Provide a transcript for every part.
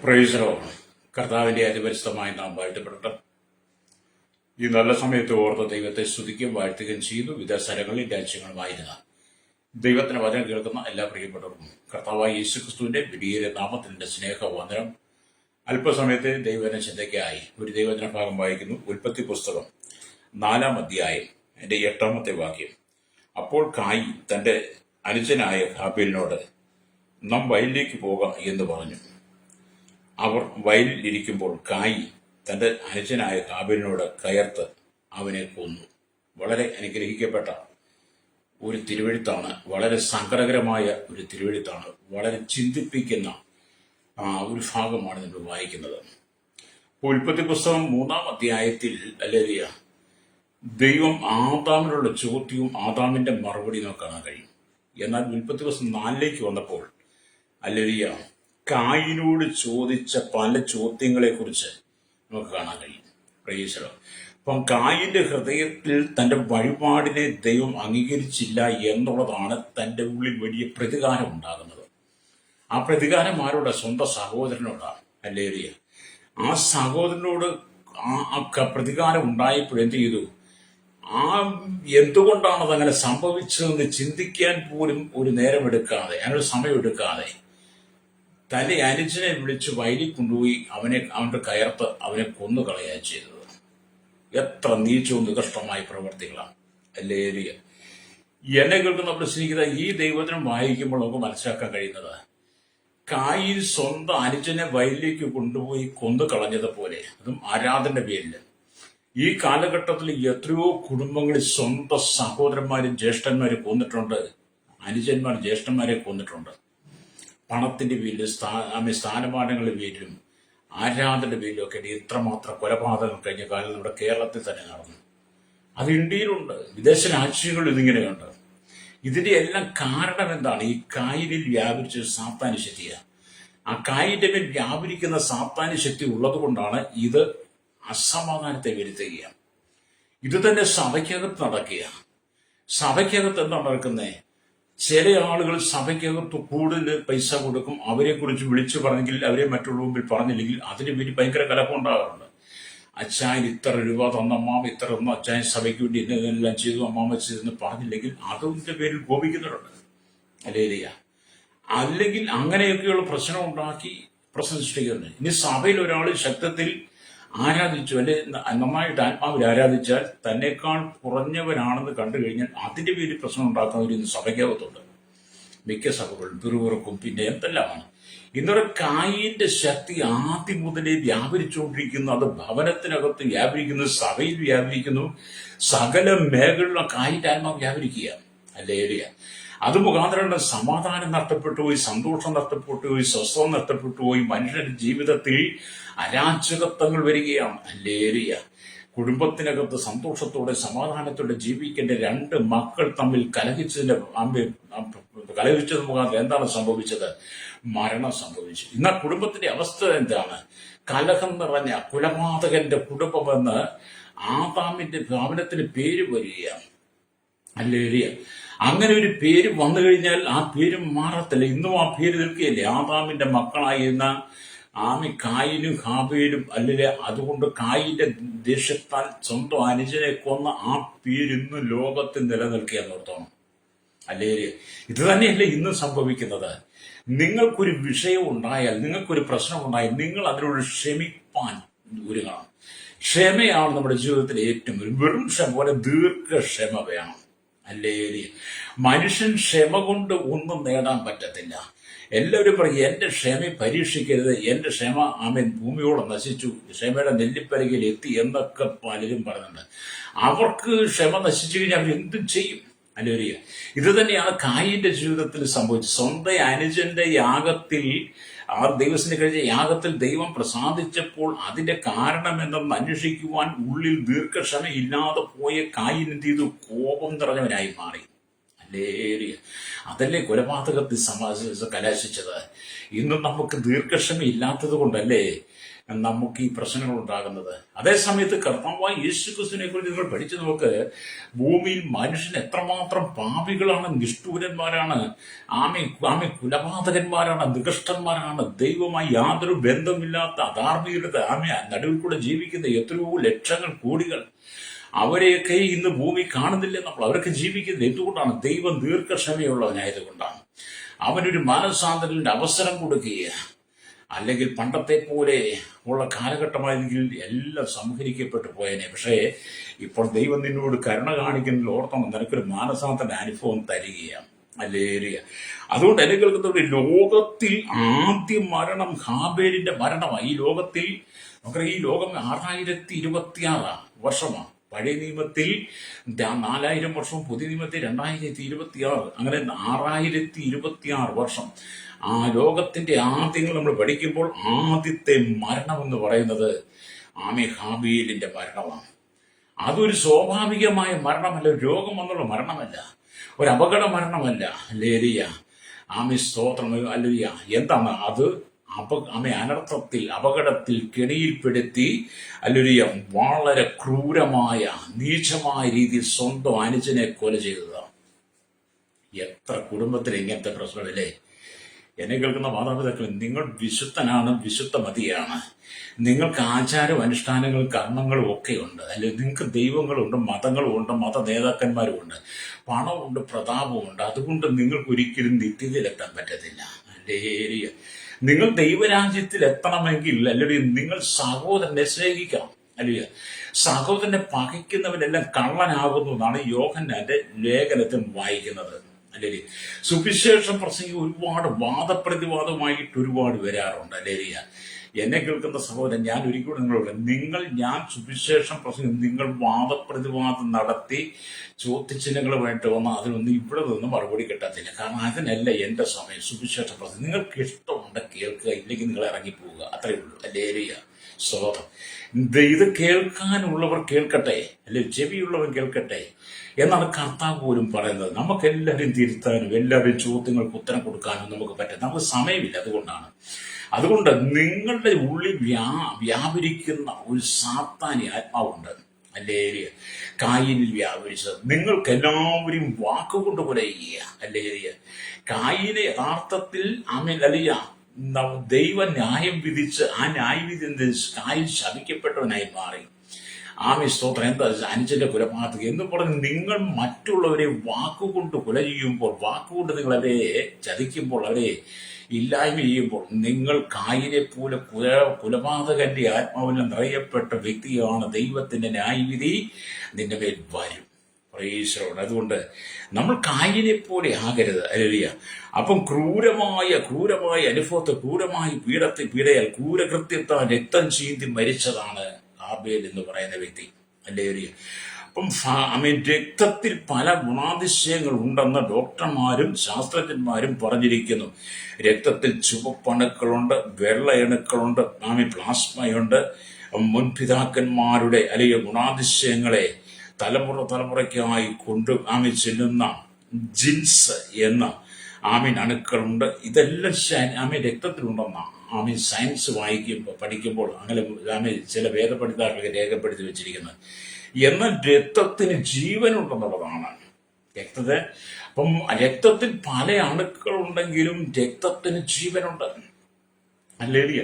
പ്രൈസറോ കർത്താവിന്റെ അതിപരിശുദ്ധമായി നാം വാഴ്ത്തപ്പെടട്ടെ. ഈ നല്ല സമയത്ത് ഓർത്ത ദൈവത്തെ സ്തുതിക്കുകയും വാഴ്ത്തുകയും ചെയ്തു. വിവിധ സ്ഥലങ്ങളിൽ രാജ്യങ്ങളുമായിരുന്ന ദൈവത്തിന്റെ വചനം കേൾക്കുന്ന എല്ലാ പ്രിയപ്പെട്ടവർക്കും കർത്താവായ യേശുക്രിസ്തുവിന്റെ വലിയ നാമത്തിന്റെ സ്നേഹവന്ദനം. അല്പസമയത്തെ ദൈവവചന ചിന്തയ്ക്കായി ഒരു ദൈവവചന ഭാഗം വായിക്കുന്നു. ഉൽപ്പത്തി പുസ്തകം 4-ാം അധ്യായം അതിന്റെ 8-ാമത്തെ വാക്യം. അപ്പോൾ കായി തന്റെ അനുജനായ ഹാബീലിനോട് നാം വയലിലേക്ക് പോകാം എന്ന് പറഞ്ഞു. അവർ വയലിൽ ഇരിക്കുമ്പോൾ കായി തന്റെ അനുജനായ ഹാബീലിനോട് കയർത്ത് അവനെ കൊന്നു. വളരെ അനുഗ്രഹിക്കപ്പെട്ട ഒരു തിരുവെഴുത്താണ്. വളരെ സങ്കടകരമായ ഒരു തിരുവെഴുത്താണ്. വളരെ ചിന്തിപ്പിക്കുന്ന ഒരു ഭാഗമാണ് നമ്മൾ വായിക്കുന്നത്. ഉൽപ്പത്തി പുസ്തകം 3-ാം അധ്യായത്തിൽ അല്ലേലിയ ദൈവം ആദാമിനുള്ള ചോദ്യവും ആദാമിന്റെ മറുപടി നമുക്ക് കാണാൻ കഴിയും. എന്നാൽ ഉൽപ്പത്തി പുസ്തകം 4-ലേക്ക് വന്നപ്പോൾ അല്ലേലിയ കായിനോട് ചോദിച്ച പല ചോദ്യങ്ങളെ കുറിച്ച് നമുക്ക് കാണാൻ കഴിയും. പ്രൈസലോ. അപ്പം കായിന്റെ ഹൃദയത്തിൽ തന്റെ വഴിപാടിനെ ദൈവം അംഗീകരിച്ചില്ല എന്നുള്ളതാണ് തന്റെ ഉള്ളിൽ വലിയ പ്രതികാരം ഉണ്ടാകുന്നത്. ആ പ്രതികാരം ആരോട്? സ്വന്തം സഹോദരനോടാണ്. അല്ലേലിയ ആ സഹോദരനോട് ആ പ്രതികാരം ഉണ്ടായപ്പോൾ എന്ത് ചെയ്തു? എന്തുകൊണ്ടാണ് അതങ്ങനെ സംഭവിച്ചതെന്ന് ചിന്തിക്കാൻ പോലും ഒരു നേരമെടുക്കാതെ, അതിനൊരു സമയമെടുക്കാതെ തന്റെ അനുജനെ വിളിച്ച് വയലിൽ കൊണ്ടുപോയി അവന്റെ കയർത്ത് അവനെ കൊന്നുകളയുക ചെയ്തത്. എത്ര നീച്ചവും നികഷ്ടമായ പ്രവർത്തികളാണ്. അല്ലേലിയ. എന്നെ കേൾക്കുന്ന നമ്മൾ സ്നേഹിത, ഈ ദൈവത്തിനും വായിക്കുമ്പോൾ നമുക്ക് മനസ്സിലാക്കാൻ കഴിയുന്നത് കായിൽ സ്വന്തം അനുജനെ വയലിലേക്ക് കൊണ്ടുപോയി കൊന്നു കളഞ്ഞതുപോലെ, അതും ആരാധന പേരിൽ. ഈ കാലഘട്ടത്തിൽ എത്രയോ കുടുംബങ്ങളിൽ സ്വന്തം സഹോദരന്മാരും ജ്യേഷ്ഠന്മാരും കൊന്നിട്ടുണ്ട്. അനുജന്മാർ ജ്യേഷ്ഠന്മാരെ കൊന്നിട്ടുണ്ട്. പണത്തിന്റെ പേരിലും സ്ഥാനമാനങ്ങളുടെ പേരിലും ആരാധനയുടെ പേരിലും ഒക്കെ ഇത്രമാത്രം കൊലപാതകം കഴിഞ്ഞ കാലം നമ്മുടെ കേരളത്തിൽ തന്നെ നടന്നു. അത് ഇന്ത്യയിലുണ്ട്, വിദേശ രാജ്യങ്ങളിൽ ഇതിങ്ങനെയുണ്ട്. ഇതിന്റെ എല്ലാം കാരണം എന്താണ്? ഈ കായിനിൽ വ്യാപരിച്ച സാത്താന്യ ശക്തിയാണ്. ആ കായിന്റെ മേൽ വ്യാപരിക്കുന്ന സാത്താന്യ ശക്തി ഉള്ളത് കൊണ്ടാണ് ഇത് അസമാധാനത്തെ വരുത്തുക. ഇത് തന്നെ സഭയ്ക്കകത്ത് നടക്കുക. സഭയ്ക്കകത്ത് എന്താ നടക്കുന്നത്? ചില ആളുകൾ സഭയ്ക്കകത്ത് കൂടുതൽ പൈസ കൊടുക്കും. അവരെ കുറിച്ച് വിളിച്ചു പറഞ്ഞെങ്കിൽ, അവരെ മറ്റുള്ള മുമ്പിൽ പറഞ്ഞില്ലെങ്കിൽ അതിന് വേണ്ടി ഭയങ്കര കലഹം ഉണ്ടാകാറുണ്ട്. അച്ചായൻ ഇത്ര രൂപ തന്ന, അമ്മാമ ഇത്ര തന്നു, അച്ചായൻ സഭയ്ക്ക് വേണ്ടി എല്ലാം ചെയ്തു, അമ്മാമ ചെയ്തെന്ന് പറഞ്ഞില്ലെങ്കിൽ അതിന്റെ പേരിൽ കോപിക്കുന്നവരുണ്ട്. അല്ലേലിയ. അല്ലെങ്കിൽ അങ്ങനെയൊക്കെയുള്ള പ്രശ്നം ഉണ്ടാക്കി പ്രശ്നം സൃഷ്ടിക്കുന്നുണ്ട്. ഇനി സഭയിൽ ഒരാൾ ശക്തത്തിൽ ആരാധിച്ചു, അല്ലെ നന്നായിട്ട് ആത്മാവിൽ ആരാധിച്ചാൽ തന്നെക്കാൾ കുറഞ്ഞവനാണെന്ന് കണ്ടു കഴിഞ്ഞാൽ അതിന്റെ പേരിൽ പ്രശ്നം ഉണ്ടാക്കുന്നവർ ഇന്ന് സഭയ്ക്കകത്തുണ്ട്. മിക്ക സഭകളും പിറുപിറുക്കും പിന്നെ എന്തെല്ലാമാണ്. ഇന്നൊരു കായിന്റെ ശക്തി ആദ്യം മുതലേ വ്യാപരിച്ചുകൊണ്ടിരിക്കുന്നു. അത് ഭവനത്തിനകത്ത് വ്യാപരിക്കുന്നു, സഭയിൽ വ്യാപരിക്കുന്നു, സകല മേഖലകളിലും കായിന്റെ ആത്മാവ് വ്യാപരിക്കുക. അല്ലേലിയ. അത് മുഖാന്തരം സമാധാനം നഷ്ടപ്പെട്ടു പോയി, സന്തോഷം നഷ്ടപ്പെട്ടു പോയി, സ്വസ്ഥത നഷ്ടപ്പെട്ടു പോയി. മനുഷ്യന്റെ ജീവിതത്തിൽ അരാജകത്വങ്ങൾ വരികയാണ്. അല്ലേലിയ. കുടുംബത്തിനകത്ത് സന്തോഷത്തോടെ സമാധാനത്തോടെ ജീവിക്കേണ്ട രണ്ട് മക്കൾ തമ്മിൽ കലഹിച്ചത് മുഖാന്തരം എന്താണ് സംഭവിച്ചത്? മരണം സംഭവിച്ചു. ഇന്ന് കുടുംബത്തിന്റെ അവസ്ഥ എന്താണ്? കലഹം നിറഞ്ഞ കുലപാതകന്റെ കുടുംബമെന്ന് ആദാമിന്റെ ഭവനത്തിന് പേര് വരികയാണ്. അല്ലേലിയ. അങ്ങനെ ഒരു പേര് വന്നു കഴിഞ്ഞാൽ ആ പേര് മാറത്തില്ല. ഇന്നും ആ പേര് നിൽക്കുകയല്ലേ? ആദാമിന്റെ മക്കളായിരുന്ന കായിനും ഹാബീലും. അല്ലെ, അതുകൊണ്ട് കായിന്റെ ദേഷ്യത്താൽ സ്വന്തം അനുജനെ കൊന്ന ആ പേര് ഇന്നും ലോകത്തിൽ നിലനിൽക്കുകയെന്ന് ഓർത്തോണം. അല്ലേലിയ. ഇത് തന്നെയല്ലേ ഇന്നും സംഭവിക്കുന്നത്? നിങ്ങൾക്കൊരു വിഷയം ഉണ്ടായാൽ, നിങ്ങൾക്കൊരു പ്രശ്നം ഉണ്ടായാൽ നിങ്ങൾ അതിനോട് ക്ഷമിപ്പാൻ ഒരുങ്ങണം. ക്ഷമയാണ് നമ്മുടെ ജീവിതത്തിൽ ഏറ്റവും വെറും ക്ഷമ പോലെ ദീർഘക്ഷമ വേണം. അല്ലേലിയ. മനുഷ്യൻ ക്ഷമ കൊണ്ട് ഒന്നും നേടാൻ പറ്റത്തില്ല. എല്ലാവരും പറയും എന്റെ ക്ഷമ പരീക്ഷിക്കരുത്, എന്റെ ക്ഷമ ഭൂമിയോളം നശിച്ചു, ക്ഷമയുടെ നെല്ലിപ്പലകയിൽ എത്തി എന്നൊക്കെ പലരും പറയുന്നുണ്ട്. അവർക്ക് ക്ഷമ നശിച്ചു കഴിഞ്ഞാൽ അവരെന്തും ചെയ്യും. അല്ലേലിയ. ഇത് തന്നെയാണ് കായിന്റെ ജീവിതത്തിൽ സംഭവിച്ചത്. സ്വന്തം അനുജന്റെ യാഗത്തിൽ, ആ ദൈവത്തിന് കഴിഞ്ഞ യാഗത്തിൽ ദൈവം പ്രസാദിച്ചപ്പോൾ അതിന്റെ കാരണം എന്തെന്ന് അന്വേഷിക്കുവാൻ ഉള്ളിൽ ദീർഘക്ഷമ ഇല്ലാതെ പോയ കായിൻ എന്ത് ചെയ്തു? കോപം നിറഞ്ഞവനായി മാറി. ലേറിയ അതല്ലേ കൊലപാതകത്തിൽ കലാശിച്ചത്. ഇന്നും നമുക്ക് ദീർഘക്ഷമ ഇല്ലാത്തത് കൊണ്ടല്ലേ നമുക്ക് ഈ പ്രശ്നങ്ങൾ ഉണ്ടാകുന്നത്. അതേസമയത്ത് കർത്താവായ യേശു ക്രിസ്തുവിനെ കുറിച്ച് നിങ്ങൾ പഠിച്ചു നോക്ക്. ഭൂമിയിൽ മനുഷ്യൻ എത്രമാത്രം പാപികളാണ്, നിഷ്ഠൂരന്മാരാണ്, ആമി കുലപാതകന്മാരാണ്, നികഷ്ടന്മാരാണ്, ദൈവമായി യാതൊരു ബന്ധമില്ലാത്ത അധാർമികരുടെ നടുവിൽ കൂടെ ജീവിക്കുന്ന എത്രയോ ലക്ഷങ്ങൾ കോടികൾ. അവരെയൊക്കെ ഇന്ന് ഭൂമി കാണുന്നില്ല. നമ്മൾ അവരൊക്കെ ജീവിക്കുന്നത് എന്തുകൊണ്ടാണ്? ദൈവം ദീർഘക്ഷമയുള്ളവനായതുകൊണ്ടാണ്. അവനൊരു മാനസാന്തരത്തിന്റെ അവസരം കൊടുക്കുക. അല്ലെങ്കിൽ പണ്ടത്തെ പോലെ ഉള്ള കാലഘട്ടമായെങ്കിൽ എല്ലാം സംഹരിക്കപ്പെട്ടു പോയനെ. പക്ഷേ ഇപ്പോൾ ദൈവം നിന്നോട് കരുണ കാണിക്കുന്നതിൽ ഓർത്തണം, നിനക്കൊരു മാനസാന്തര അനുഭവം തരികയാണ്. അല്ലേറിയ അതുകൊണ്ട് എന്നെ കേൾക്കുന്നവരുടെ ലോകത്തിൽ ആദ്യ മരണം ഹാബേലിന്റെ മരണമാണ്. ഈ ലോകത്തിൽ നമുക്കറിയാം, ഈ ലോകം 6026 വർഷമാണ്. പഴയ നിയമത്തിൽ 4000 വർഷവും പുതിയ നിയമത്തിൽ 2026, അങ്ങനെ 6026 വർഷം. ആ ലോകത്തിന്റെ ആദ്യങ്ങൾ നമ്മൾ പഠിക്കുമ്പോൾ ആദ്യത്തെ മരണം എന്ന് പറയുന്നത് ഹാബീലിന്റെ മരണമാണ്. അതൊരു സ്വാഭാവികമായ മരണമല്ല, ഒരു രോഗം വന്നുള്ള മരണമല്ല, ഒരു അപകട മരണമല്ല. ലേരിയ സ്തോത്രം. അല്ലേരിയ എന്താണ് അത്? അനർത്ഥത്തിൽ, അപകടത്തിൽ, കെണിയിൽപ്പെടുത്തി അല്ലേരിയ വളരെ ക്രൂരമായ നീചമായ രീതിയിൽ സ്വന്തം അനുജനെ കൊല ചെയ്തതാണ്. എത്ര കുടുംബത്തിൽ ഇങ്ങനത്തെ പ്രശ്നമല്ലേ? എന്നെ കേൾക്കുന്ന മാതാപിതാക്കൾ, നിങ്ങൾ വിശുദ്ധനാണ്, വിശുദ്ധ മതിയാണ്. നിങ്ങൾക്ക് ആചാരവും അനുഷ്ഠാനങ്ങളും കർമ്മങ്ങളും ഒക്കെ ഉണ്ട്. അല്ലെങ്കിൽ നിങ്ങൾക്ക് ദൈവങ്ങളുണ്ട്, മതങ്ങളും ഉണ്ട്, മത നേതാക്കന്മാരും ഉണ്ട്, പണമുണ്ട്, പ്രതാപമുണ്ട്. അതുകൊണ്ട് നിങ്ങൾക്ക് ഒരിക്കലും നിത്യതയിലെത്താൻ പറ്റത്തില്ല. ലേരിയ നിങ്ങൾ ദൈവരാജ്യത്തിൽ എത്തണമെങ്കിൽ അല്ലെങ്കിൽ നിങ്ങൾ സഹോദരനെ സ്നേഹിക്കണം. അല്ലേ? സഹോദരനെ പകയ്ക്കുന്നവനെല്ലാം കള്ളനാകുന്നു എന്നാണ് യോഹന്നാന്റെ ലേഖനത്തിൽ വായിക്കുന്നത്. അല്ലേ? സുവിശേഷം പ്രസംഗം ഒരുപാട് വാദപ്രതിവാദമായിട്ട് ഒരുപാട് വരാറുണ്ട്. അല്ലേ? എന്നെ കേൾക്കുന്ന സഹോദരൻ, ഞാൻ ഒരിക്കലും നിങ്ങളോട് ഞാൻ സുവിശേഷം പ്രസംഗം നിങ്ങൾ വാദപ്രതിവാദം നടത്തി ചോദ്യചിഹ്നങ്ങളുമായിട്ട് വന്നാൽ അതിനൊന്നും ഇവിടെ നിന്ന് മറുപടി കിട്ടത്തില്ല. കാരണം അതിനല്ല എന്റെ സമയം. സുവിശേഷ പ്രസംഗം നിങ്ങൾക്ക് ഇഷ്ടമുണ്ട് കേൾക്കുക, ഇല്ലെങ്കിൽ നിങ്ങൾ ഇറങ്ങിപ്പോവുക, അത്രയേ ഉള്ളൂ. അല്ലേറിയ സ്തോത്രം. ഇത് കേൾക്കാനുള്ളവർ കേൾക്കട്ടെ, അല്ലെ ചെവിയുള്ളവർ കേൾക്കട്ടെ എന്നാണ് കർത്താവ് പോലും പറയുന്നത്. നമുക്ക് എല്ലാവരും തിരുത്താനും എല്ലാവരും ചോദ്യങ്ങൾക്ക് ഉത്തരം കൊടുക്കാനും നമുക്ക് പറ്റും. നമുക്ക് സമയമില്ല. അതുകൊണ്ട് നിങ്ങളുടെ ഉള്ളിൽ വ്യാപരിക്കുന്ന ഒരു സാത്താനി ആത്മാവുണ്ട്. അല്ലേരിയ കായിനിൽ വ്യാപരിച്ചത് നിങ്ങൾക്ക് എല്ലാവരും വാക്കുകൊണ്ട് കൊല ചെയ്യുക. അല്ലേരിയ കായിനെ യഥാർത്ഥത്തിൽ അല്ലിയ ദൈവ ന്യായം വിധിച്ച് ആ ന്യായവിധി കായിൽ ശപിക്കപ്പെട്ടവനായി മാറി. സ്തോത്രം. എന്താ അനുജന്റെ കൊലപാതകം എന്ന് പറഞ്ഞ് നിങ്ങൾ മറ്റുള്ളവരെ വാക്കുകൊണ്ട് കൊല ചെയ്യുമ്പോൾ, വാക്കുകൊണ്ട് നിങ്ങൾ അവരെ ചതിക്കുമ്പോൾ, അവരെ ഇല്ലായ്മ ചെയ്യുമ്പോൾ, നിങ്ങൾ കായിനെ പോലെ കൊലപാതകന്റെ ആത്മാവിൽ നിറയപ്പെട്ട വ്യക്തിയാണ്. ദൈവത്തിന്റെ ന്യായവിധി നിന്റെ മേൽ വരും. പ്രൈസലോട്. അതുകൊണ്ട് നമ്മൾ കായിനെ പോലെ ആകരുത്. അല്ലേലൂയ. അപ്പം ക്രൂരമായ അനുഭവത്തെ, ക്രൂരമായ പീഡയാൽ, ക്രൂരകൃത്യത്താൽ രക്തം ചീന്തി മരിച്ചതാണ് ഹാബേൽ എന്ന് പറയുന്ന വ്യക്തി. അല്ലേലൂയ. അപ്പം രക്തത്തിൽ പല ഗുണാതിശയങ്ങൾ ഉണ്ടെന്ന് ഡോക്ടർമാരും ശാസ്ത്രജ്ഞന്മാരും പറഞ്ഞിരിക്കുന്നു. രക്തത്തിൽ ചുവപ്പണുക്കളുണ്ട്, വെള്ള അണുക്കളുണ്ട്, പ്ലാസ്മയുണ്ട്. മുൻപിതാക്കന്മാരുടെ അല്ലെങ്കിൽ ഗുണാതിശയങ്ങളെ തലമുറയ്ക്കായി കൊണ്ട് ചെല്ലുന്ന ജിൻസ് എന്ന അണുക്കളുണ്ട്. ഇതെല്ലാം രക്തത്തിലുണ്ടെന്നാണ് സയൻസ് പഠിക്കുമ്പോൾ അങ്ങനെ ചില വേദപഠിതാക്കളൊക്കെ രേഖപ്പെടുത്തി വെച്ചിരിക്കുന്നത്. എന്നാൽ രക്തത്തിന് ജീവനുണ്ടെന്നുള്ളതാണ്. അപ്പം രക്തത്തിൽ പല അണുക്കളുണ്ടെങ്കിലും രക്തത്തിന് ജീവനുണ്ട്. അല്ലേലിയ.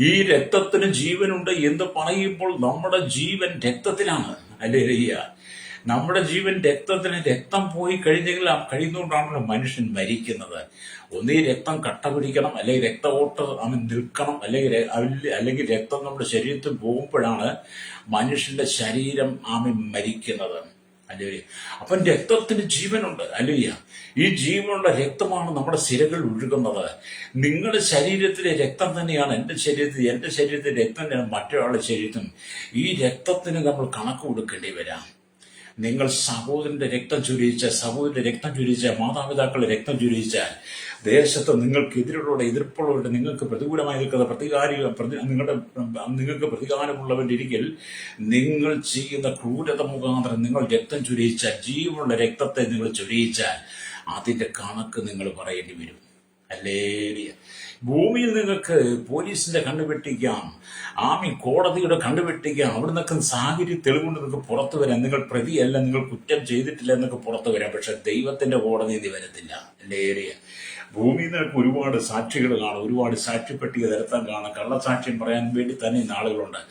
ഈ രക്തത്തിന് ജീവനുണ്ട് എന്ന് പറയുമ്പോൾ നമ്മുടെ ജീവൻ രക്തത്തിലാണ്. അല്ലേലിയ. നമ്മുടെ ജീവൻ രക്തത്തിന്, രക്തം പോയി കഴിയുന്നതുകൊണ്ടാണല്ലോ മനുഷ്യൻ മരിക്കുന്നത്. ഒന്നീ രക്തം കട്ട പിടിക്കണം, അല്ലെങ്കിൽ രക്തഓട്ട നിൽക്കണം, അല്ലെങ്കിൽ രക്തം നമ്മുടെ ശരീരത്തിൽ പോകുമ്പോഴാണ് മനുഷ്യന്റെ ശരീരം മരിക്കുന്നത്. അല്ലേ? അപ്പം രക്തത്തിന് ജീവനുണ്ട്. അല്ലയ്യ. ഈ ജീവനുള്ള രക്തമാണ് നമ്മുടെ സിരകൾ ഒഴുകുന്നത്. നിങ്ങളുടെ ശരീരത്തിലെ രക്തം തന്നെയാണ് എന്റെ ശരീരത്തിലെ രക്തം തന്നെയാണ് മറ്റൊരാളുടെ ശരീരത്തിനും. ഈ രക്തത്തിന് നമ്മൾ കണക്ക് കൊടുക്കേണ്ടി വരാം. നിങ്ങൾ സഹോദരന്റെ രക്തം ചൊരിയിച്ച മാതാപിതാക്കളുടെ രക്തം ചൊരിയിച്ചാൽ ദേശത്ത് എതിർപ്പുള്ളവരുടെ നിങ്ങൾക്ക് പ്രതികൂലമായി നിൽക്കുന്ന നിങ്ങൾക്ക് പ്രതികാരമുള്ളവരുടെ ഇരിക്കൽ നിങ്ങൾ ചെയ്യുന്ന ക്രൂരത മുഖാന്തരം നിങ്ങൾ രക്തം ചൊരിയിച്ചാൽ, ജീവനുള്ള രക്തത്തെ നിങ്ങൾ ചൊരിയിച്ചാൽ അതിന്റെ കണക്ക് നിങ്ങൾ പറയേണ്ടി വരും. അല്ലേലിയ. ഭൂമിയിൽ നിങ്ങൾക്ക് പോലീസിന്റെ കണ്ടുപെട്ടിക്കാം, കോടതിയുടെ കണ്ടുപെട്ടിക്കാം, അവിടെ നിന്നൊക്കെ സാഹചര്യ തെളിവുകൊണ്ട് നിങ്ങൾക്ക് പുറത്തു വരാം. നിങ്ങൾ പ്രതിയല്ല, നിങ്ങൾ കുറ്റം ചെയ്തിട്ടില്ല എന്നൊക്കെ പുറത്തു വരാം. പക്ഷെ ദൈവത്തിന്റെ കോടതി നീ വരത്തില്ല. അല്ലേലിയ. ഭൂമിയിൽ നിനക്ക് ഒരുപാട് സാക്ഷികൾ കാണും, ഒരുപാട് സാക്ഷിപ്പട്ടിക നിരത്താൻ കാണാം. കള്ളസാക്ഷ്യം പറയാൻ വേണ്ടി തന്നെ ഇന്ന് ആളുകളുണ്ട്.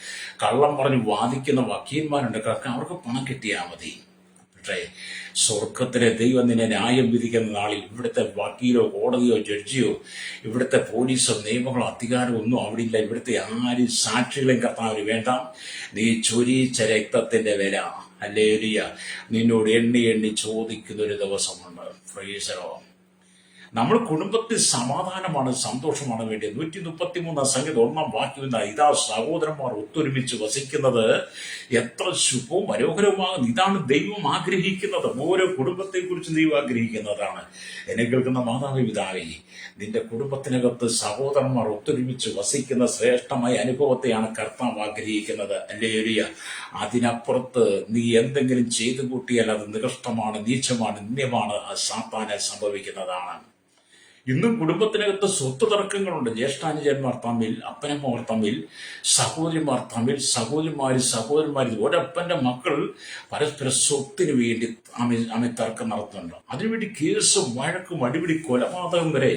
കള്ളം പറഞ്ഞ് വാദിക്കുന്ന വക്കീൽമാരുണ്ട്. അവർക്ക് പണം കിട്ടിയാൽ മതി. പക്ഷേ സ്വർഗത്തിലെ ദൈവം നിന്നെ ന്യായം വിധിക്കുന്ന നാളിൽ ഇവിടുത്തെ വക്കീലോ കോടതിയോ ജഡ്ജിയോ ഇവിടുത്തെ പോലീസോ നിയമങ്ങളോ അധികാരമോ ഒന്നും അവിടെ ഇല്ല. ഇവിടുത്തെ ആരും സാക്ഷികളെയും കർത്താവിന് വേണ്ട. നീ ചൊരിയിച്ച രക്തത്തിന്റെ വില, ഹല്ലേലൂയ, നിന്നോട് എണ്ണി എണ്ണി ചോദിക്കുന്ന ഒരു ദിവസമുണ്ട്. Praise the Lord. നമ്മൾ കുടുംബത്തിൽ സമാധാനമാണ്, സന്തോഷമാണ് വേണ്ടി. 133 സംഗീതം 1 വാക്യം ഇതാ സഹോദരന്മാർ ഒത്തൊരുമിച്ച് വസിക്കുന്നത് എത്ര ശുഭവും മനോഹരവുമാകുന്നു. ഇതാണ് ദൈവം ആഗ്രഹിക്കുന്നത്. ഓരോ കുടുംബത്തെ കുറിച്ച് ദൈവം ആഗ്രഹിക്കുന്നതാണ്. എന്നെ കേൾക്കുന്ന മാതാവേ, പിതാവേ, നിന്റെ കുടുംബത്തിനകത്ത് സഹോദരന്മാർ ഒത്തൊരുമിച്ച് വസിക്കുന്ന ശ്രേഷ്ഠമായ അനുഭവത്തെയാണ് കർത്താവ് ആഗ്രഹിക്കുന്നത്. ഹല്ലേലൂയ. അതിനപ്പുറത്ത് നീ എന്തെങ്കിലും ചെയ്തു കൂട്ടിയാൽ അത് നികഷ്ടമാണ്, നീചമാണ്, നിന്ദ്യമാണ്, സാത്താനെ സംഭവിക്കുന്നതാണ്. ഇന്നും കുടുംബത്തിനകത്ത് സ്വത്ത് തർക്കങ്ങളുണ്ട്. ജ്യേഷ്ഠാനുജന്മാർ തമ്മിൽ, അപ്പനമ്മമാർ തമ്മിൽ, സഹോദരിമാർ തമ്മിൽ, സഹോദരന്മാർ ഒരപ്പന്റെ മക്കൾ പരസ്പര സ്വത്തിന് വേണ്ടി തർക്കം നടത്തുന്നുണ്ട്. അതിനുവേണ്ടി കേസും വഴക്കും അടിപിടി കൊലപാതകം വരെ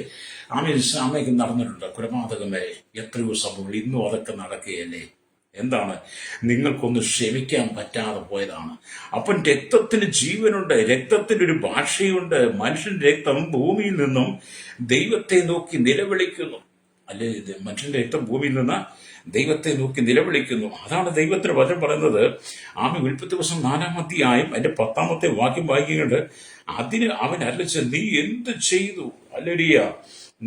അമ്മയ്ക്ക് നടന്നിട്ടുണ്ട്. കൊലപാതകം വരെ എത്രയോ സംഭവങ്ങൾ ഇന്നും അതൊക്കെ നടക്കുകയല്ലേ. എന്താണ്? നിങ്ങൾക്കൊന്ന് ക്ഷമിക്കാൻ പറ്റാതെ പോയതാണ്. അപ്പം രക്തത്തിന് ജീവനുണ്ട്, രക്തത്തിന് ഒരു ഭാഷയുണ്ട്. മനുഷ്യന്റെ രക്തം ഭൂമിയിൽ നിന്നും ദൈവത്തെ നോക്കി നിലവിളിക്കുന്നു. അല്ലേ? മനുഷ്യന്റെ രക്തം ഭൂമിയിൽ നിന്ന് ദൈവത്തെ നോക്കി നിലവിളിക്കുന്നു. അതാണ് ദൈവത്തിന് വചനം പറയുന്നത്. ഉൽപ്പത്തി ദിവസം 4-ാം അധ്യായം അതിന്റെ 10-ാമത്തെ വാക്യം വായിക്കുന്നുണ്ട്. അതിന് അവൻ അരളിച്ച, നീ എന്ത് ചെയ്തു? ഹല്ലേലൂയ.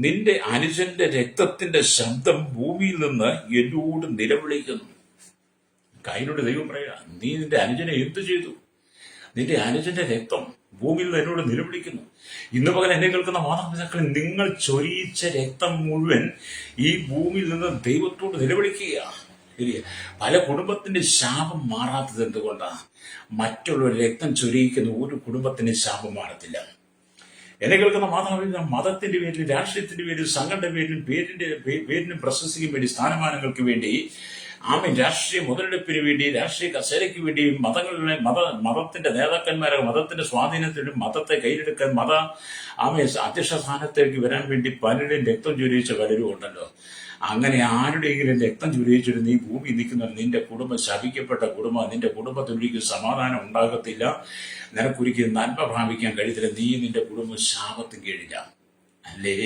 നിന്റെ അനുജന്റെ രക്തത്തിന്റെ ശബ്ദം ഭൂമിയിൽ നിന്ന് എന്നോട് നിലവിളിക്കുന്നു. കയ്യിലോട് ദൈവം പറയാ, നീ നിന്റെ അനുജനെ എന്തു ചെയ്തു? നിന്റെ അനുജന്റെ രക്തം ഭൂമിയിൽ നിന്ന് എന്നോട് നിലവിളിക്കുന്നു. ഇന്ന് പകൽ എന്നെ കേൾക്കുന്ന മാതാപിതാക്കൾ, നിങ്ങൾ ചൊരിയിച്ച രക്തം മുഴുവൻ ഈ ഭൂമിയിൽ നിന്ന് ദൈവത്തോട് നിലവിളിക്കുക. പല കുടുംബത്തിന്റെ ശാപം മാറാത്തത് എന്തുകൊണ്ടാണ്? മറ്റുള്ളവർ രക്തം ചൊരിയിക്കുന്ന ഒരു കുടുംബത്തിന്റെ ശാപം മാറത്തില്ല. എന്നെ കേൾക്കുന്ന മാതാപിതാക്കൾ, മതത്തിന്റെ പേരിൽ, രാഷ്ട്രീയത്തിന്റെ പേരിൽ, സംഘടന പേരിനും പ്രശസ്തിക്കും വേണ്ടി, സ്ഥാനമാനങ്ങൾക്ക് വേണ്ടി, രാഷ്ട്രീയ മുതലെടുപ്പിന് വേണ്ടി, രാഷ്ട്രീയ കസേരയ്ക്ക് വേണ്ടി, മതത്തിന്റെ നേതാക്കന്മാരെ, മതത്തിന്റെ സ്വാധീനത്തിന് മതത്തെ കയ്യിലെടുക്കാൻ, അധ്യക്ഷ സ്ഥാനത്തേക്ക് വരാൻ വേണ്ടി പലരുടെയും രക്തം ചൊരിയിച്ച പലരും ഉണ്ടല്ലോ. അങ്ങനെ ആരുടെയെങ്കിലും രക്തം ചൊരിയിച്ചിട്ട് നീ ഭൂമി നിൽക്കുന്ന നിന്റെ കുടുംബം ശപിക്കപ്പെട്ട കുടുംബം. നിന്റെ കുടുംബത്തിലൊരിക്കലും സമാധാനം ഉണ്ടാകത്തില്ല. നിനക്കൊരിക്കലും നന്മ പ്രാപിക്കാൻ കഴിയത്തില്ല. നീ നിന്റെ കുടുംബം ശാപത്തിന് കീഴില്ല. അല്ലേ?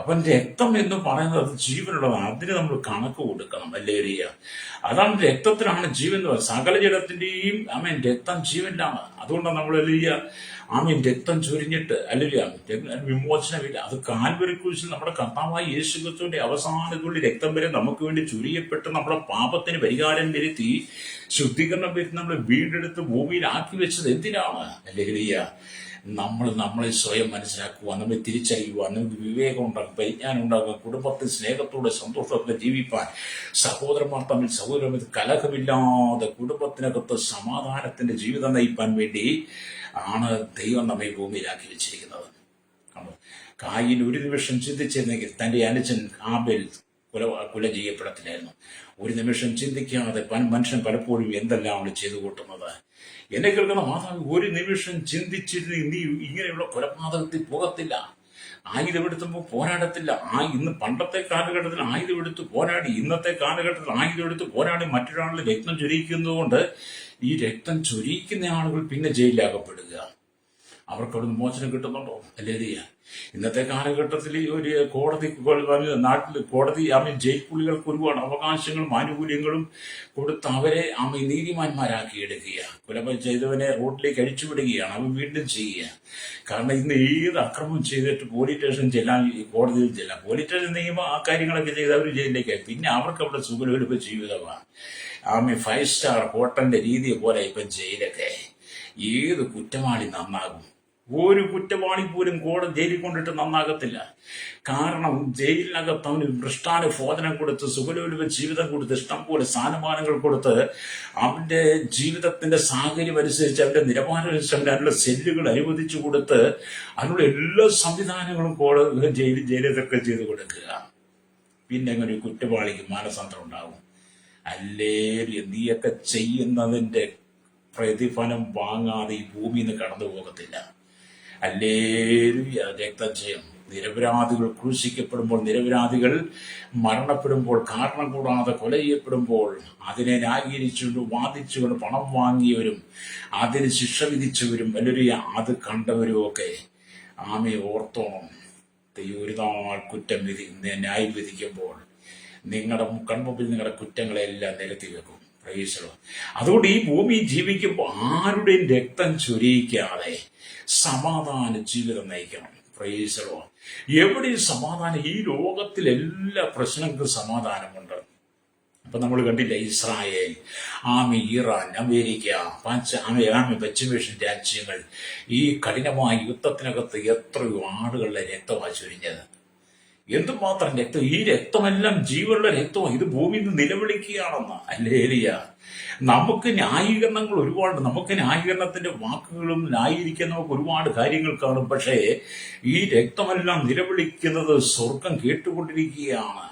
അപ്പം രക്തം എന്ന് പറയുന്നത് ജീവനുള്ളതാണ്. അതിന് നമ്മൾ കണക്ക് കൊടുക്കണം. അല്ലേരിയ. അതാണ് രക്തത്തിലാണ് ജീവൻ എന്ന് പറയുന്നത്. സകല ജഡത്തിന്റെയും രക്തം ജീവനിലാണ്. അതുകൊണ്ടാണ് നമ്മൾ രക്തം ചൊരിഞ്ഞിട്ട് വിമോചനമില്ല. അത് കാൽവരി ക്രൂശിൽ നമ്മുടെ കർത്താവായ യേശു ക്രിസ്തുവിന്റെ അവസാനത്തുള്ള രക്തം വരെ നമുക്ക് വേണ്ടി ചൊരിയപ്പെട്ട് നമ്മുടെ പാപത്തിന് പരിഹാരം വരുത്തി ശുദ്ധീകരണം വരുത്തി നമ്മളെ വീണ്ടെടുത്ത് ഭൂമിയിലാക്കി വെച്ചത് എന്തിനാണ്? അല്ലേരിയ. നമ്മളെ സ്വയം മനസ്സിലാക്കുക, നമ്മെ തിരിച്ചറിയുക, നമുക്ക് വിവേകം ഉണ്ടാകും, പരിജ്ഞാനം ഉണ്ടാകുക, കുടുംബത്തിൽ സ്നേഹത്തോടെ സന്തോഷത്തോടെ ജീവിപ്പാൻ, സഹോദരന്മാർ തമ്മിൽ കലഹമില്ലാതെ കുടുംബത്തിനകത്ത് സമാധാനത്തിന്റെ ജീവിതം നയിപ്പാൻ വേണ്ടി ആണ് ദൈവം നമ്മെ ഭൂമിയിലാക്കി വെച്ചിരിക്കുന്നത്. കായീൻ ഒരു നിമിഷം ചിന്തിച്ചിരുന്നെങ്കിൽ തന്റെ അനുജൻ ഹാബേൽ കൊല ചെയ്യപ്പെടത്തില്ലായിരുന്നു. ഒരു നിമിഷം ചിന്തിക്കാതെ മനുഷ്യൻ പലപ്പോഴും എന്തെല്ലാം ചെയ്തു കൂട്ടുന്നത്. എന്നെ കേൾക്കുന്ന മാതാവ്, ഒരു നിമിഷം ചിന്തിച്ചിരുന്ന് നീ ഇങ്ങനെയുള്ള കൊലപാതകത്തിൽ പോകത്തില്ല. ആയുധമെടുത്തുമ്പോൾ പോരാടത്തില്ല. ഇന്ന് പണ്ടത്തെ കാലഘട്ടത്തിൽ ആയുധമെടുത്ത് പോരാടി, ഇന്നത്തെ കാലഘട്ടത്തിൽ ആയുധമെടുത്ത് പോരാടി മറ്റൊരാളുടെ രക്തം ചൊരിയിക്കുന്നതുകൊണ്ട് ഈ രക്തം ചൊരിയിക്കുന്ന ആളുകൾ പിന്നെ ജയിലിലാകപ്പെടുക. അവർക്ക് അവിടെ മോചനം കിട്ടുന്നുണ്ടോ? അല്ലേ? ഇന്നത്തെ കാലഘട്ടത്തിൽ ഒരു നാട്ടിൽ കോടതി ജയിൽ പുള്ളികൾക്ക് ഒരുപാട് അവകാശങ്ങളും ആനുകൂല്യങ്ങളും കൊടുത്ത് അവരെ നീതിമാന്മാരാക്കി എടുക്കുക. കൊല ചെയ്തവനെ റോഡിലേക്ക് അഴിച്ചുവിടുകയാണ്. അവൻ വീണ്ടും ചെയ്യുക. കാരണം ഇന്ന് ഏത് അക്രമം ചെയ്തിട്ട് പോലീസ് സ്റ്റേഷൻ ചെല്ലാൻ, കോടതിയിൽ ചെല്ലാം, പോലീസ് സ്റ്റേഷൻ നിയമം ആ കാര്യങ്ങളൊക്കെ ചെയ്ത് അവർ ജയിലിലേക്ക്, പിന്നെ അവർക്ക് അവിടെ സുഖലോലുപ ജീവിതമാണ്. 5 സ്റ്റാർ ഹോട്ടലിന്റെ രീതി പോലെ ഇപ്പം ജയിലൊക്കെ. ഏത് കുറ്റവാളി നന്നാകും? ഒരു കുറ്റവാളി പോലും ജയിലിൽ കൊണ്ടിട്ട് നന്നാകത്തില്ല. കാരണം ജയിലിനകത്ത് അവന് മൃഷ്ടാനുഭോജനം കൊടുത്ത് സുഖലോലുപ ജീവിതം കൊടുത്ത് ഇഷ്ടം പോലെ സ്ഥാനമാനങ്ങൾ കൊടുത്ത് അവന്റെ ജീവിതത്തിന്റെ സാഹചര്യം അനുസരിച്ച് അവന്റെ നിലവാരം അനുസരിച്ച് അവന്റെ അതിനുള്ള സെല്ലുകൾ അനുവദിച്ചു കൊടുത്ത് അതിനുള്ള എല്ലാ സംവിധാനങ്ങളും ജയിലൊക്കെ ചെയ്ത് കൊടുക്കുക. പിന്നെ അങ്ങനെ ഒരു കുറ്റവാളിക്ക് മാനസാന്തരം ഉണ്ടാകും. അല്ലേ നീയൊക്കെ ചെയ്യുന്നതിന്റെ പ്രതിഫലം വാങ്ങാതെ ഈ ഭൂമിയിൽ നിന്ന് കടന്നു പോകത്തില്ല. അല്ലേലൂയ. രക്തജയം. നിരപരാധികൾ ക്രൂശിക്കപ്പെടുമ്പോൾ, നിരപരാധികൾ മരണപ്പെടുമ്പോൾ, കാരണം കൂടാതെ കൊല ചെയ്യപ്പെടുമ്പോൾ അതിനെ ന്യായീകരിച്ചുകൊണ്ട് വാദിച്ചുകൊണ്ട് പണം വാങ്ങിയവരും അതിന് ശിക്ഷ വിധിച്ചവരും അല്ലേലൂയ അത് കണ്ടവരും ഒക്കെ ആമയെ ഓർത്തോണം. ഒരു നാൾ കുറ്റം ന്യായം വിധിക്കുമ്പോൾ നിങ്ങളുടെ കൺമുമ്പിൽ നിങ്ങളുടെ കുറ്റങ്ങളെല്ലാം നിരത്തി വെക്കും. പ്രൈസലോ. അതുകൊണ്ട് ഈ ഭൂമി ജീവിക്കുമ്പോൾ ആരുടെയും രക്തം ചൊരിയിക്കാതെ സമാധാന ജീവിതം നയിക്കണം. പ്രൈസലോ. എവിടെയും സമാധാനം. ഈ ലോകത്തിൽ എല്ലാ പ്രശ്നങ്ങൾക്കും സമാധാനമുണ്ട്. അപ്പൊ നമ്മൾ കണ്ടില്ല, ഇസ്രായേൽ, ഇറാൻ, അമേരിക്ക, പശ്ചിമേഷ്യൻ രാജ്യങ്ങൾ ഈ കഠിനമായ യുദ്ധത്തിനകത്ത് എത്രയോ ആളുകളുടെ രക്തമായി ചൊരിഞ്ഞത്. എന്തുമാത്രം രക്തം! ഈ രക്തമെല്ലാം ജീവനുള്ള രക്തമാണ്. ഇത് ഭൂമിയിൽ നിന്ന് നിലവിളിക്കുകയാണെന്ന്. അല്ലേലിയ. നമുക്ക് ന്യായീകരണങ്ങൾ ഒരുപാട്. നമുക്ക് ന്യായീകരണത്തിന്റെ വാക്കുകളും ന്യായീകരിക്കാൻ നമുക്ക് ഒരുപാട് കാര്യങ്ങൾ കാണും. പക്ഷേ ഈ രക്തമെല്ലാം നിലവിളിക്കുന്നത് സ്വർഗം കേട്ടുകൊണ്ടിരിക്കുകയാണ്.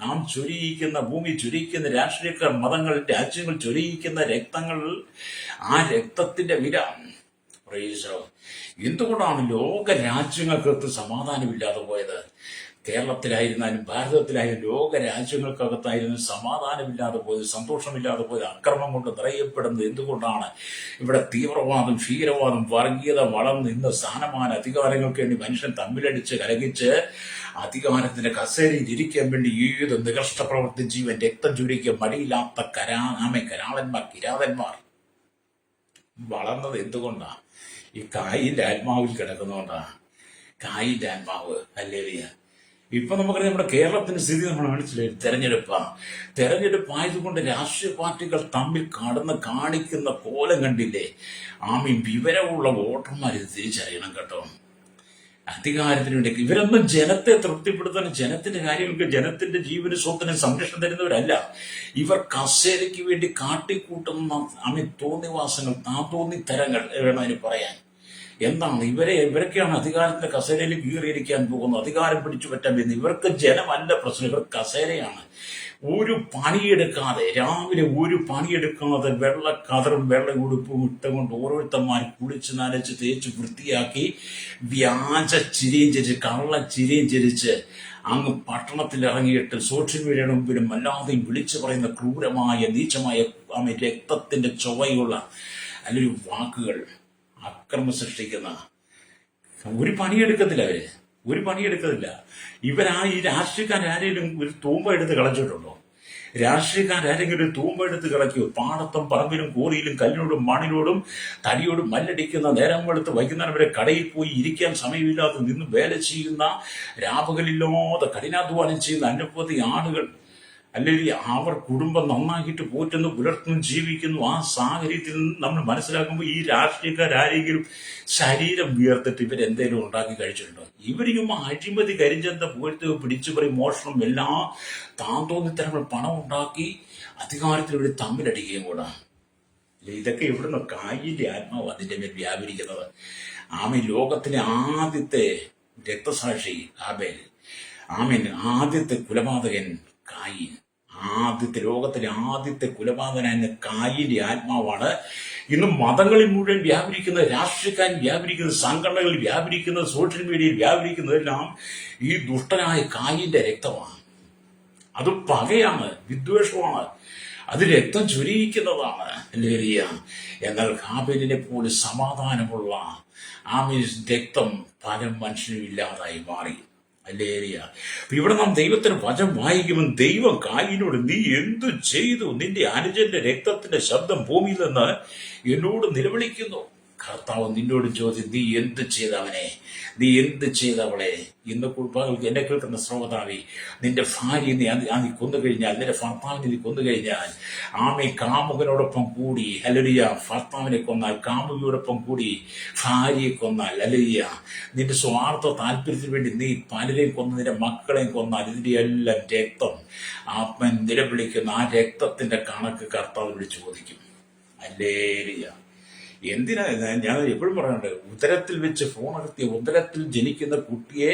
നാം ചൊരിയിക്കുന്ന, ഭൂമി ചൊരിയിക്കുന്ന, രാഷ്ട്രീയക്കാർ, മതങ്ങൾ, രാജ്യങ്ങൾ ചൊരിയിക്കുന്ന രക്തങ്ങൾ, ആ രക്തത്തിന്റെ വില. എന്തുകൊണ്ടാണ് ലോക രാജ്യങ്ങൾക്കകത്ത് സമാധാനമില്ലാതെ പോയത്? കേരളത്തിലായിരുന്നാലും ഭാരതത്തിലായാലും ലോക രാജ്യങ്ങൾക്കകത്തായിരുന്നു സമാധാനമില്ലാതെ പോയത്, സന്തോഷമില്ലാതെ പോയത്, അക്രമം കൊണ്ട് നിറയപ്പെടുന്നത് എന്തുകൊണ്ടാണ്? ഇവിടെ തീവ്രവാദം, ഭീകരവാദം, വർഗീയത വളർന്ന് ഇന്ന് സ്ഥാനമാന അധികാരങ്ങൾക്ക് വേണ്ടി മനുഷ്യൻ തമ്മിലടിച്ച് കലകിച്ച് അധികാരത്തിന്റെ കസേരയിൽ ഇരിക്കാൻ വേണ്ടി ഏത് നികഷ്ട പ്രവൃത്തി ജീവൻ രക്തം ചുരുക്കിയ മടിയില്ലാത്ത കരാളന്മാർ, കിരാതന്മാർ വളർന്നത് എന്തുകൊണ്ടാ? ഈ കായിന്റെ ആത്മാവിൽ കിടക്കുന്നതുകൊണ്ടാ. കായിന്റെ ആത്മാവ്. ഹല്ലേലൂയ. ഇപ്പൊ നമുക്കറിയാം, നമ്മുടെ കേരളത്തിന്റെ സ്ഥിതി നമ്മൾ മനസ്സിലായി. തെരഞ്ഞെടുപ്പായതുകൊണ്ട് രാഷ്ട്രീയ പാർട്ടികൾ തമ്മിൽ കാണിക്കുന്ന കോലം കണ്ടില്ലേ? വിവരമുള്ള വോട്ടർമാർ ഇത് തിരിച്ചറിയണം കേട്ടോ. അധികാരത്തിന് വേണ്ടി ഇവരൊന്നും ജനത്തെ തൃപ്തിപ്പെടുത്താനും ജനത്തിന്റെ കാര്യങ്ങൾക്ക്, ജനത്തിന്റെ ജീവന് സ്വത്തിന് സംരക്ഷണം തരുന്നവരല്ല. ഇവർ കസേരയ്ക്ക് വേണ്ടി കാട്ടിക്കൂട്ടുന്ന തോന്നിവാസങ്ങൾ, തോന്നിത്തരങ്ങൾ വേണം അതിന് പറയാൻ. എന്താണ് ഇവരൊക്കെയാണ് അധികാരത്തിന്റെ കസേരയിൽ കീറിയിരിക്കാൻ പോകുന്നത്, അധികാരം പിടിച്ചു പറ്റാൻ വരുന്നത്. ഇവർക്ക് ജനമല്ല പ്രശ്നം, ഇവർ കസേരയാണ്. ഒരു പണിയെടുക്കാതെ, രാവിലെ ഒരു പണിയെടുക്കാതെ വെള്ള കതറും വെള്ള ഉടുപ്പും ഇട്ടുകൊണ്ട് ഓരോരുത്തന്മാർ കുളിച്ച് നനച്ച് തേച്ച് വൃത്തിയാക്കി വ്യാജ ചിരിയും ചിരിച്ച്, കള്ള ചിരിയും ചിരിച്ച് അങ്ങ് പട്ടണത്തിൽ ഇറങ്ങിയിട്ട് സോഷ്യൽ മീഡിയയുടെ മുമ്പിലും അല്ലാതെയും വിളിച്ചു പറയുന്ന ക്രൂരമായ, നീചമായ രക്തത്തിന്റെ ചൊവ്വയുള്ള അല്ലെങ്കിൽ വാക്കുകൾ, അക്രമം സൃഷ്ടിക്കുന്ന. ഒരു പണിയെടുക്കത്തില്ല അവര്, ഒരു പണിയെടുക്കത്തില്ല. ഈ രാഷ്ട്രീയക്കാരെങ്കിലും ഒരു തൂമ്പ എടുത്ത് കളച്ചിട്ടുണ്ടോ? രാഷ്ട്രീയക്കാരെങ്കിലും ഒരു തൂമ്പ എടുത്ത് കളയ്ക്കോ? പാടത്തും പറമ്പിലും കോറിയിലും കല്ലിനോടും മണ്ണിനോടും തടിയോടും മല്ലടിക്കുന്ന, നേരം വെളുത്ത് വൈകുന്നേരം വരെ കടയിൽ പോയി ഇരിക്കാൻ സമയമില്ലാതെ നിന്ന് വേല ചെയ്യുന്ന, രാപകലില്ലാതെ കഠിനാധ്വാനം ചെയ്യുന്ന അനവധി ആളുകൾ, അല്ലെങ്കിൽ അവർ കുടുംബം നന്നാക്കിയിട്ട് പോറ്റുന്നു, പുലർത്തുന്നു, ജീവിക്കുന്നു. ആ സാഹചര്യത്തിൽ നമ്മൾ മനസ്സിലാക്കുമ്പോൾ ഈ രാഷ്ട്രീയക്കാരെങ്കിലും ശരീരം വിയർത്തിട്ട് ഇവരെന്തേലും ഉണ്ടാക്കി കഴിച്ചിട്ടുണ്ടോ? ഇവരും അഴിമതി, കരിഞ്ചന്ത, പുകഴ്ത്തുക, പിടിച്ചു പറയും, മോഷണം, എല്ലാ താന്തോന്നിത്തരങ്ങൾ പണം ഉണ്ടാക്കി അധികാരത്തിൽ ഇവിടെ തമ്മിലടിക്കുകയും കൂടാ. ഇതൊക്കെ ഇവിടുന്ന് കായിന്റെ ആത്മാവ് അതിന്റെ മേൽ വ്യാപരിക്കുന്നത്. ലോകത്തിലെ ആദ്യത്തെ രക്തസാക്ഷി ആബേൽ, ആദ്യത്തെ കുലപാതകൻ കായീൻ, ലോകത്തിലെ ആദ്യത്തെ കുലപാതകനായ കായീന്റെ ആത്മാവാണ് ഇന്ന് മതങ്ങളിൽ മുഴുവൻ വ്യാപരിക്കുന്നത്, രാഷ്ട്രീയക്കാരിൽ വ്യാപരിക്കുന്നത്, സംഘടനകളിൽ വ്യാപരിക്കുന്നത്, സോഷ്യൽ മീഡിയയിൽ വ്യാപരിക്കുന്നതെല്ലാം ഈ ദുഷ്ടനായ കായീന്റെ രക്തമാണ്. അത് പകയാണ്, വിദ്വേഷമാണ്, അത് രക്തം ചൊരിയിക്കുന്നതാണ്. എന്നാൽ ഹാബേലിനെ പോലെ സമാധാനമുള്ള രക്തം പല മനുഷ്യനും ഇല്ലാതായി മാറി. ഹല്ലേലൂയ. ഇവിടെ നാം ദൈവത്തിന് വചനം വായിക്കുമ്പോൾ ദൈവം കായീനോട്, നീ എന്തു ചെയ്തു? നിന്റെ അനുജന്റെ രക്തത്തിന്റെ ശബ്ദം ഭൂമിയിൽ നിന്ന് എന്നോട് നിലവിളിക്കുന്നു. കർത്താവ് നിന്നോട് ചോദിച്ചു, നീ എന്ത് ചെയ്തവനെ, നീ എന്ത് ചെയ്തവളെ? ഇന്ന് കുടുംബങ്ങൾക്ക് എന്നെ കേൾക്കുന്ന ശ്രോതാവി, നിന്റെ ഭാര്യ നീ കൊന്നു കഴിഞ്ഞാൽ, നിന്റെ ഭർത്താവിനെ നീ കൊന്നു കഴിഞ്ഞാൽ, കാമുകനോടൊപ്പം കൂടി ഹല്ലേലൂയ, ഭർത്താവിനെ കൊന്നാൽ, കാമുകിയോടൊപ്പം കൂടി ഭാര്യയെ കൊന്നാൽ, ഹല്ലേലൂയ, നിന്റെ സ്വാർത്ഥ താല്പര്യത്തിന് വേണ്ടി നീ പലരെയും കൊന്ന് നിന്റെ മക്കളെയും കൊന്നാൽ, ഇതിന്റെ എല്ലാം രക്തം ആത്മൻ നിലവിളിക്കുന്ന ആ രക്തത്തിന്റെ കണക്ക് കർത്താവിനോട് ചോദിക്കും. ഹല്ലേലൂയ. എന്തിനാ ഞാൻ എപ്പോഴും പറയാറുണ്ട്, ഉദരത്തിൽ വെച്ച് ഭ്രൂണഹത്യ, ഉദരത്തിൽ ജനിക്കുന്ന കുട്ടിയെ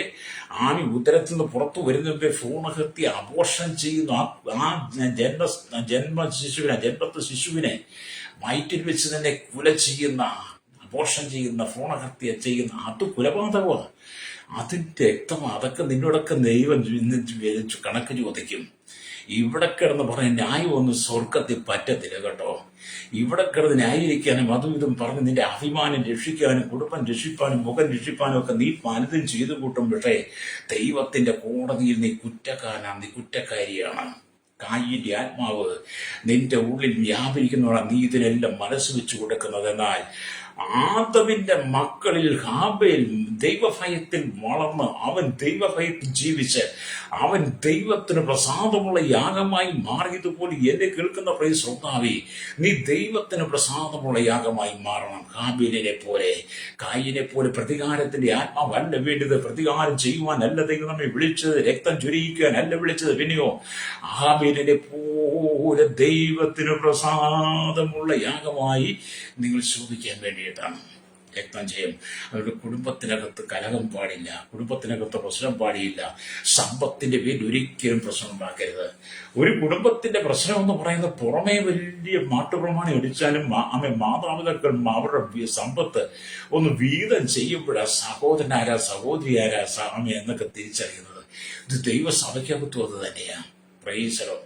ഉദരത്തിൽ നിന്ന് പുറത്തു വരുന്നതിന്റെ ഭ്രൂണഹത്യ അബോർഷൻ ചെയ്യുന്ന ആ ജന്മത്തെ ശിശുവിനെ വയറ്റിൽ വെച്ച് തന്നെ കുല ചെയ്യുന്ന, അബോർഷൻ ചെയ്യുന്ന, ഭ്രൂണഹത്യ ചെയ്യുന്ന, അത് കൊലപാതകമാണ്. അതിന്റെ രക്തം, അതൊക്കെ നിന്നോടൊക്കെ ദൈവം കണക്ക് ചോദിക്കും. ഇവിടെ കിടന്ന് പറഞ്ഞ ന്യായമൊന്നും സ്വർഗത്തിൽ പറ്റത്തില്ല കേട്ടോ. ഇവിടെ കിടന്ന് ന്യായീകരിക്കാനും അതും ഇതും പറഞ്ഞ് നിന്റെ അഭിമാനം രക്ഷിക്കാനും കുടുംബം രക്ഷിപ്പാനും മുഖം രക്ഷിപ്പാനും ഒക്കെ നീ പലതും ചെയ്തു കൂട്ടും. പക്ഷേ ദൈവത്തിന്റെ കോടതിയിൽ നീ കുറ്റക്കാരനാണ്, നീ കുറ്റക്കാരിയാണ്. കായിന്റെ ആത്മാവ് നിന്റെ ഉള്ളിൽ വ്യാപരിക്കുന്നതാണ് നീ ഇതിനെല്ലാം മനസ്സ് വെച്ചു കൊടുക്കുന്നത്. എന്നാൽ ആദമിന്റെ മക്കളിൽ ഹാബേൽ ദൈവഭയത്തിൽ വളർന്ന് അവൻ ദൈവഭയത്തിൽ ജീവിച്ച് അവൻ ദൈവത്തിന് പ്രസാദമുള്ള യാഗമായി മാറിയതുപോലെ എന്നെ കേൾക്കുന്ന പ്രിയ ശ്രോതാവേ, നീ ദൈവത്തിന് പ്രസാദമുള്ള യാഗമായി മാറണം. ഹാബേലിനെ പോലെ, കായിനെ പോലെ പ്രതികാരത്തിന്റെ ആത്മാവല്ല വേണ്ടത്. പ്രതികാരം ചെയ്യുവാനല്ല ദൈവം നമ്മെ വിളിച്ചത്, രക്തം ചൊരിയിക്കാനല്ല വിളിച്ചത്. പിന്നെയോ ഹാബേലിനെ പോലെ ദൈവത്തിന് പ്രസാദമുള്ള യാഗമായി നിങ്ങൾ ശോഭിക്കാൻ വേണ്ടിയിട്ടാണ് രക്തം ചെയ്യും. അവരുടെ കുടുംബത്തിനകത്ത് കലഹം പാടില്ല, കുടുംബത്തിനകത്ത് പ്രശ്നം പാടില്ല. സമ്പത്തിന്റെ പേരിൽ ഒരിക്കലും പ്രശ്നം ഉണ്ടാക്കരുത്. ഒരു കുടുംബത്തിന്റെ പ്രശ്നം എന്ന് പറയുന്നത് പുറമേ വലിയ മാട്ടുപ്രമാണി അടിച്ചാലും മാതാപിതാക്കൾ അവരുടെ സമ്പത്ത് ഒന്ന് വീതം ചെയ്യുമ്പോഴാ സഹോദരനാരാ സഹോദരി ആരാ എന്നൊക്കെ തിരിച്ചറിയുന്നത്. ഇത് ദൈവസഭയ്ക്കകത്തും അത് തന്നെയാണ്. പ്രൈസലോ.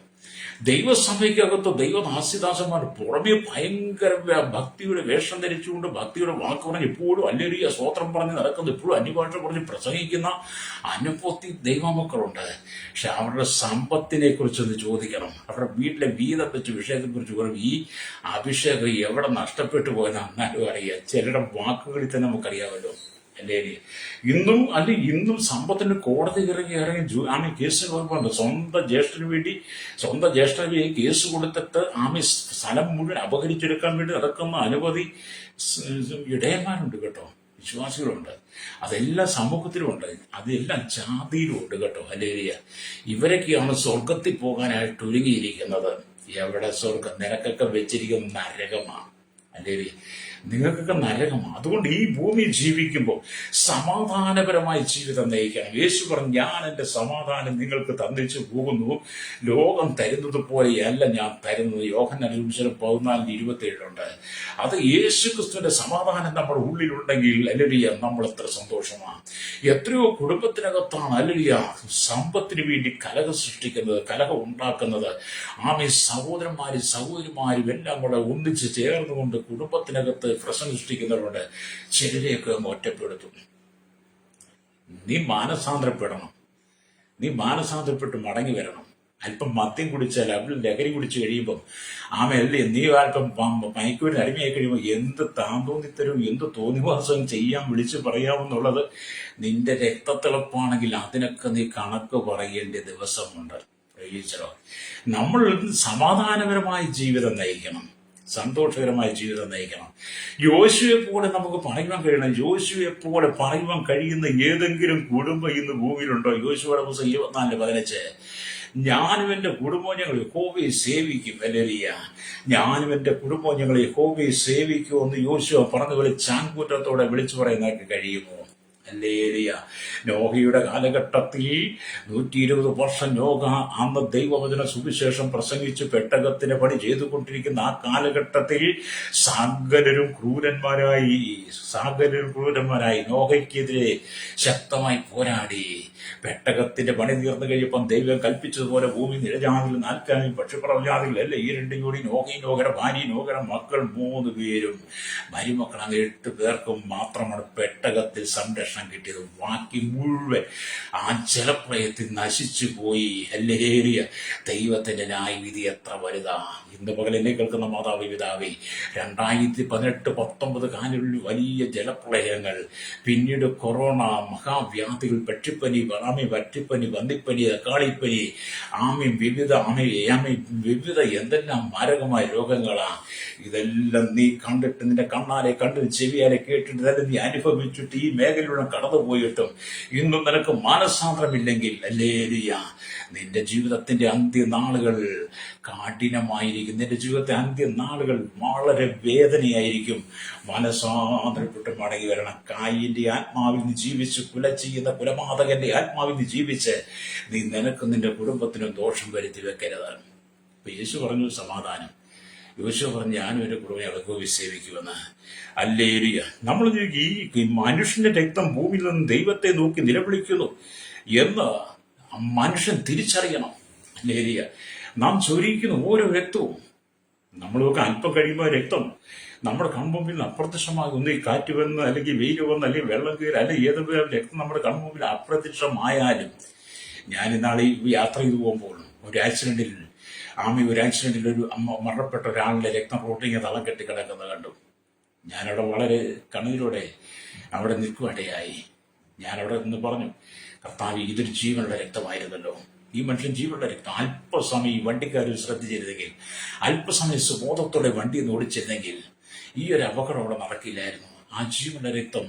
ദൈവസഭയ്ക്കകത്ത് ദൈവദാസ്യദാസന്മാർ പുറമെ ഭയങ്കര ഭക്തിയുടെ വേഷം ധരിച്ചുകൊണ്ട് ഭക്തിയുടെ വാക്ക് പറഞ്ഞ് ഇപ്പോഴും ഹല്ലേലൂയ സ്തോത്രം പറഞ്ഞ് നടക്കുന്ന, ഇപ്പോഴും അന്യഭാഷ പറഞ്ഞ് പ്രസംഗിക്കുന്ന അനുഭൂതി ദൈവമക്കളുണ്ട്. പക്ഷെ അവരുടെ സമ്പത്തിനെ കുറിച്ചൊന്ന് ചോദിക്കണം. അവരുടെ വീട്ടിലെ വീതം വെച്ച് വിഷയത്തെ കുറിച്ച് പറയും. ഈ അഭിഷേകം എവിടെ നഷ്ടപ്പെട്ടു പോയെന്ന് എന്നാലും അറിയാം. ചിലരുടെ വാക്കുകളിൽ തന്നെ നമുക്കറിയാമല്ലോ. അല്ലേ? ഇന്നും സമ്പത്തിന് കോടതി ഇറങ്ങി കേസ് കൊടുക്കുന്നുണ്ട്. സ്വന്തം ജ്യേഷ്ഠന് വേണ്ടി കേസ് കൊടുത്തിട്ട് സ്ഥലം മുഴുവൻ അപഹരിച്ചെടുക്കാൻ വേണ്ടി നടക്കുന്ന അനവധി ഇടയന്മാരുണ്ട് കേട്ടോ, വിശ്വാസികളുണ്ട്. അതെല്ലാം സമൂഹത്തിലുമുണ്ട്, അതെല്ലാം ജാതിയിലുമുണ്ട് കേട്ടോ. ഹല്ലേലൂയ. ഇവരൊക്കെയാണ് സ്വർഗത്തിൽ പോകാനായിട്ട് ഒരുങ്ങിയിരിക്കുന്നത്. എവിടെ സ്വർഗം? നിനക്കൊക്കെ വെച്ചിരിക്കുന്ന നരകമാണ്. ഹല്ലേലൂയ. നിങ്ങൾക്കൊക്കെ നരകമാണ്. അതുകൊണ്ട് ഈ ഭൂമിയിൽ ജീവിക്കുമ്പോൾ സമാധാനപരമായ ജീവിതം നയിക്കണം. യേശു പറഞ്ഞു, ഞാൻ എൻ്റെ സമാധാനം നിങ്ങൾക്ക് തന്നിച്ചു പോകുന്നു, ലോകം തരുന്നത് പോലെയല്ല ഞാൻ തരുന്നത്. യോഹന്നാൻ 14:27 അത് യേശു ക്രിസ്തുവിന്റെ സമാധാനം നമ്മുടെ ഉള്ളിലുണ്ടെങ്കിൽ ഹല്ലേലൂയ നമ്മൾ എത്ര സന്തോഷമാണ്. എത്രയോ കുടുംബത്തിനകത്താണ് ഹല്ലേലൂയ സമ്പത്തിന് വേണ്ടി കലഹം സൃഷ്ടിക്കുന്നത്, കലഹം ഉണ്ടാക്കുന്നത്. സഹോദരന്മാരും എല്ലാം കൂടെ ഒന്നിച്ച് ചേർന്നുകൊണ്ട് കുടുംബത്തിനകത്ത് പ്രശ്നം സൃഷ്ടിക്കുന്നവരുണ്ട്. ചിലരെയൊക്കെ ഒറ്റപ്പെടുത്തും. നീ മാനസാന്തരപ്പെട്ട് മടങ്ങി വരണം. അല്പം മദ്യം കുടിച്ചാൽ, ലഹരി കുടിച്ചു കഴിയുമ്പം അല്ലേ നീ അല്പം മയക്കുമരുന്ന് അടിമയായി കഴിയുമ്പോൾ എന്ത് താന്തോന്നിത്തരവും എന്ത് തോന്നിവാസവും ചെയ്യാൻ വിളിച്ചു പറയാമെന്നുള്ളത് നിന്റെ രക്തത്തിളപ്പാണെങ്കിൽ അതിനൊക്കെ നീ കണക്ക് പറയേണ്ട ദിവസമുണ്ട്. പ്രയോഗിച്ചോ. നമ്മൾ സമാധാനപരമായ ജീവിതം നയിക്കണം, സന്തോഷകരമായ ജീവിതം നയിക്കണം. യോശുവെ പോലെ നമുക്ക് പറയുവാൻ കഴിയണം. യോശുവെ പോലെ പറയുവാൻ കഴിയുന്ന ഏതെങ്കിലും കുടുംബം ഇന്ന് ഭൂമിയിലുണ്ടോ? യോശുവയുടെ പുസ്തകം 24:15 ഞാനും എൻ്റെ കുടുംബം ഞങ്ങൾ യഹോവയെ സേവിക്കും. ഹല്ലേലൂയ. ഞാനും എൻ്റെ കുടുംബം ഞങ്ങൾ യഹോവയെ സേവിക്കുമെന്ന് യോശുവ പറഞ്ഞതുപോലെ ചാങ്കൂറ്റത്തോടെ വിളിച്ചു പറയാനായിട്ട് കഴിയുമോ? ഹല്ലേലൂയ. നോഹയുടെ കാലഘട്ടത്തിൽ 120 വർഷം നോഹ അന്ന് ദൈവവചന സുവിശേഷം പ്രസംഗിച്ച് പെട്ടകത്തിന് പണി ചെയ്തുകൊണ്ടിരിക്കുന്ന ആ കാലഘട്ടത്തിൽ സകലരും ക്രൂരന്മാരായി നോഹയ്ക്കെതിരെ ശക്തമായി പോരാടി. പെട്ടകത്തിന്റെ പണി തീർന്നു കഴിയപ്പം ദൈവം കൽപ്പിച്ചതുപോലെ ഭൂമി നിഴജാതികൾ 4 പക്ഷിപ്രജാതികൾ അല്ലേ ഈ 2 കൂടി നോഹയും നോഹയുടെ ഭാര്യയും നോഹയുടെ മക്കൾ 3 പേരും മരുമക്കൾ 8 പേർക്കും മാത്രമാണ് പെട്ടകത്തിൽ സംരക്ഷണം കഷ്ണം കിട്ടിയത്. ബാക്കി മുഴുവൻ ആ ജലപ്രളയത്തിൽ നശിച്ചു പോയി. ഹല്ലേലൂയ. ദൈവത്തിന്റെ ന്യായവിധി എത്ര വലുതാ! ഇന്ന് പകൽ എന്നെ കേൾക്കുന്ന മാതാവേ, പിതാവേ, 2018-19 കാലങ്ങളിൽ വലിയ ജലപ്രളയങ്ങൾ, പിന്നീട് കൊറോണ, മഹാവ്യാധികൾ, പക്ഷിപ്പനി, വറ്റിപ്പനി, വന്ദിപ്പനി, തക്കാളിപ്പനി, വിവിധ എന്തെല്ലാം മാരകമായ രോഗങ്ങളാ! ഇതെല്ലാം നീ കണ്ടിട്ട്, നിന്റെ കണ്ണാലെ കണ്ട്, ചെവിയാലെ കേട്ടിട്ട്, ഇതെല്ലാം നീ അനുഭവിച്ചിട്ട്, ഈ മേഖലയിലൂടെ കടന്നുപോയിട്ടും ഇന്നും നിനക്ക് മാനസാന്തരമില്ലെങ്കിൽ, ഹല്ലേലൂയ, നിന്റെ ജീവിതത്തിന്റെ അന്ത്യനാളുകൾ കഠിനമായിരിക്കും. നിന്റെ ജീവിതത്തെ അന്ത്യനാളുകൾ വളരെ വേദനയായിരിക്കും. മനസാന്തരപ്പെട്ട് മടങ്ങി വരണം. കായിന്റെ ആത്മാവിൽ നിന്ന് ജീവിച്ച്, കുല ചെയ്യുന്ന കുലപാതകന്റെ ആത്മാവിൽ നിന്ന് ജീവിച്ച് നീ നിനക്കും നിന്റെ കുടുംബത്തിനും ദോഷം വരുത്തി വെക്കരുത്. ഇപ്പൊ യേശു പറഞ്ഞു സമാധാനം. യേശു പറഞ്ഞു ഞാനും എന്റെ കുടുംബം യഹോവയെ സേവിക്കുമെന്ന്. ഹല്ലേലൂയ. നമ്മൾ ഈ മനുഷ്യന്റെ രക്തം ഭൂമിയിൽ നിന്ന് ദൈവത്തെ നോക്കി നിലവിളിക്കുന്നു എന്ന് മനുഷ്യൻ തിരിച്ചറിയണം. ഹല്ലേലൂയ. നാം ചൊരിയിക്കുന്ന ഓരോ രക്തവും, നമ്മളൊക്കെ അല്പം കഴിയുമ്പോൾ രക്തം നമ്മുടെ കൺമുമ്പിൽ നിന്ന് അപ്രത്യക്ഷമായി, ഒന്ന് ഈ കാറ്റ് വന്ന്, അല്ലെങ്കിൽ വെയിൽ വന്ന്, അല്ലെങ്കിൽ വെള്ളം കയറി, അല്ലെങ്കിൽ ഏതെങ്കിലും രക്തം നമ്മുടെ കൺമുമ്പിൽ അപ്രത്യക്ഷമായാലും, ഞാൻ ഇന്നാളെ യാത്ര ചെയ്തു പോകുമ്പോൾ ഒരു ആക്സിഡന്റിൽ ഒരു മരണപ്പെട്ട ഒരാളുടെ രക്തം റോട്ടിങ്ങനെ തളം കെട്ടി കിടക്കുന്നത് കണ്ടു. ഞാനവിടെ വളരെ കണ്ണീരോടെ അവിടെ നിൽക്കുവാനിടയായി. ഞാനവിടെ നിന്ന് പറഞ്ഞു, കർത്താവേ, ഇതൊരു ജീവനുള്ള രക്തമായിരുന്നല്ലോ. ഈ മനുഷ്യൻ ജീവനുള്ള രക്തം. അല്പസമയം ഈ വണ്ടിക്കാർ ശ്രദ്ധിച്ചിരുന്നെങ്കിൽ, അല്പസമയം സുബോധത്തോടെ വണ്ടി ഒന്ന് ഓടിച്ചിരുന്നെങ്കിൽ ഈ ഒരു അപകടം അവിടെ നടക്കില്ലായിരുന്നു. ആ ജീവനുള്ള രക്തം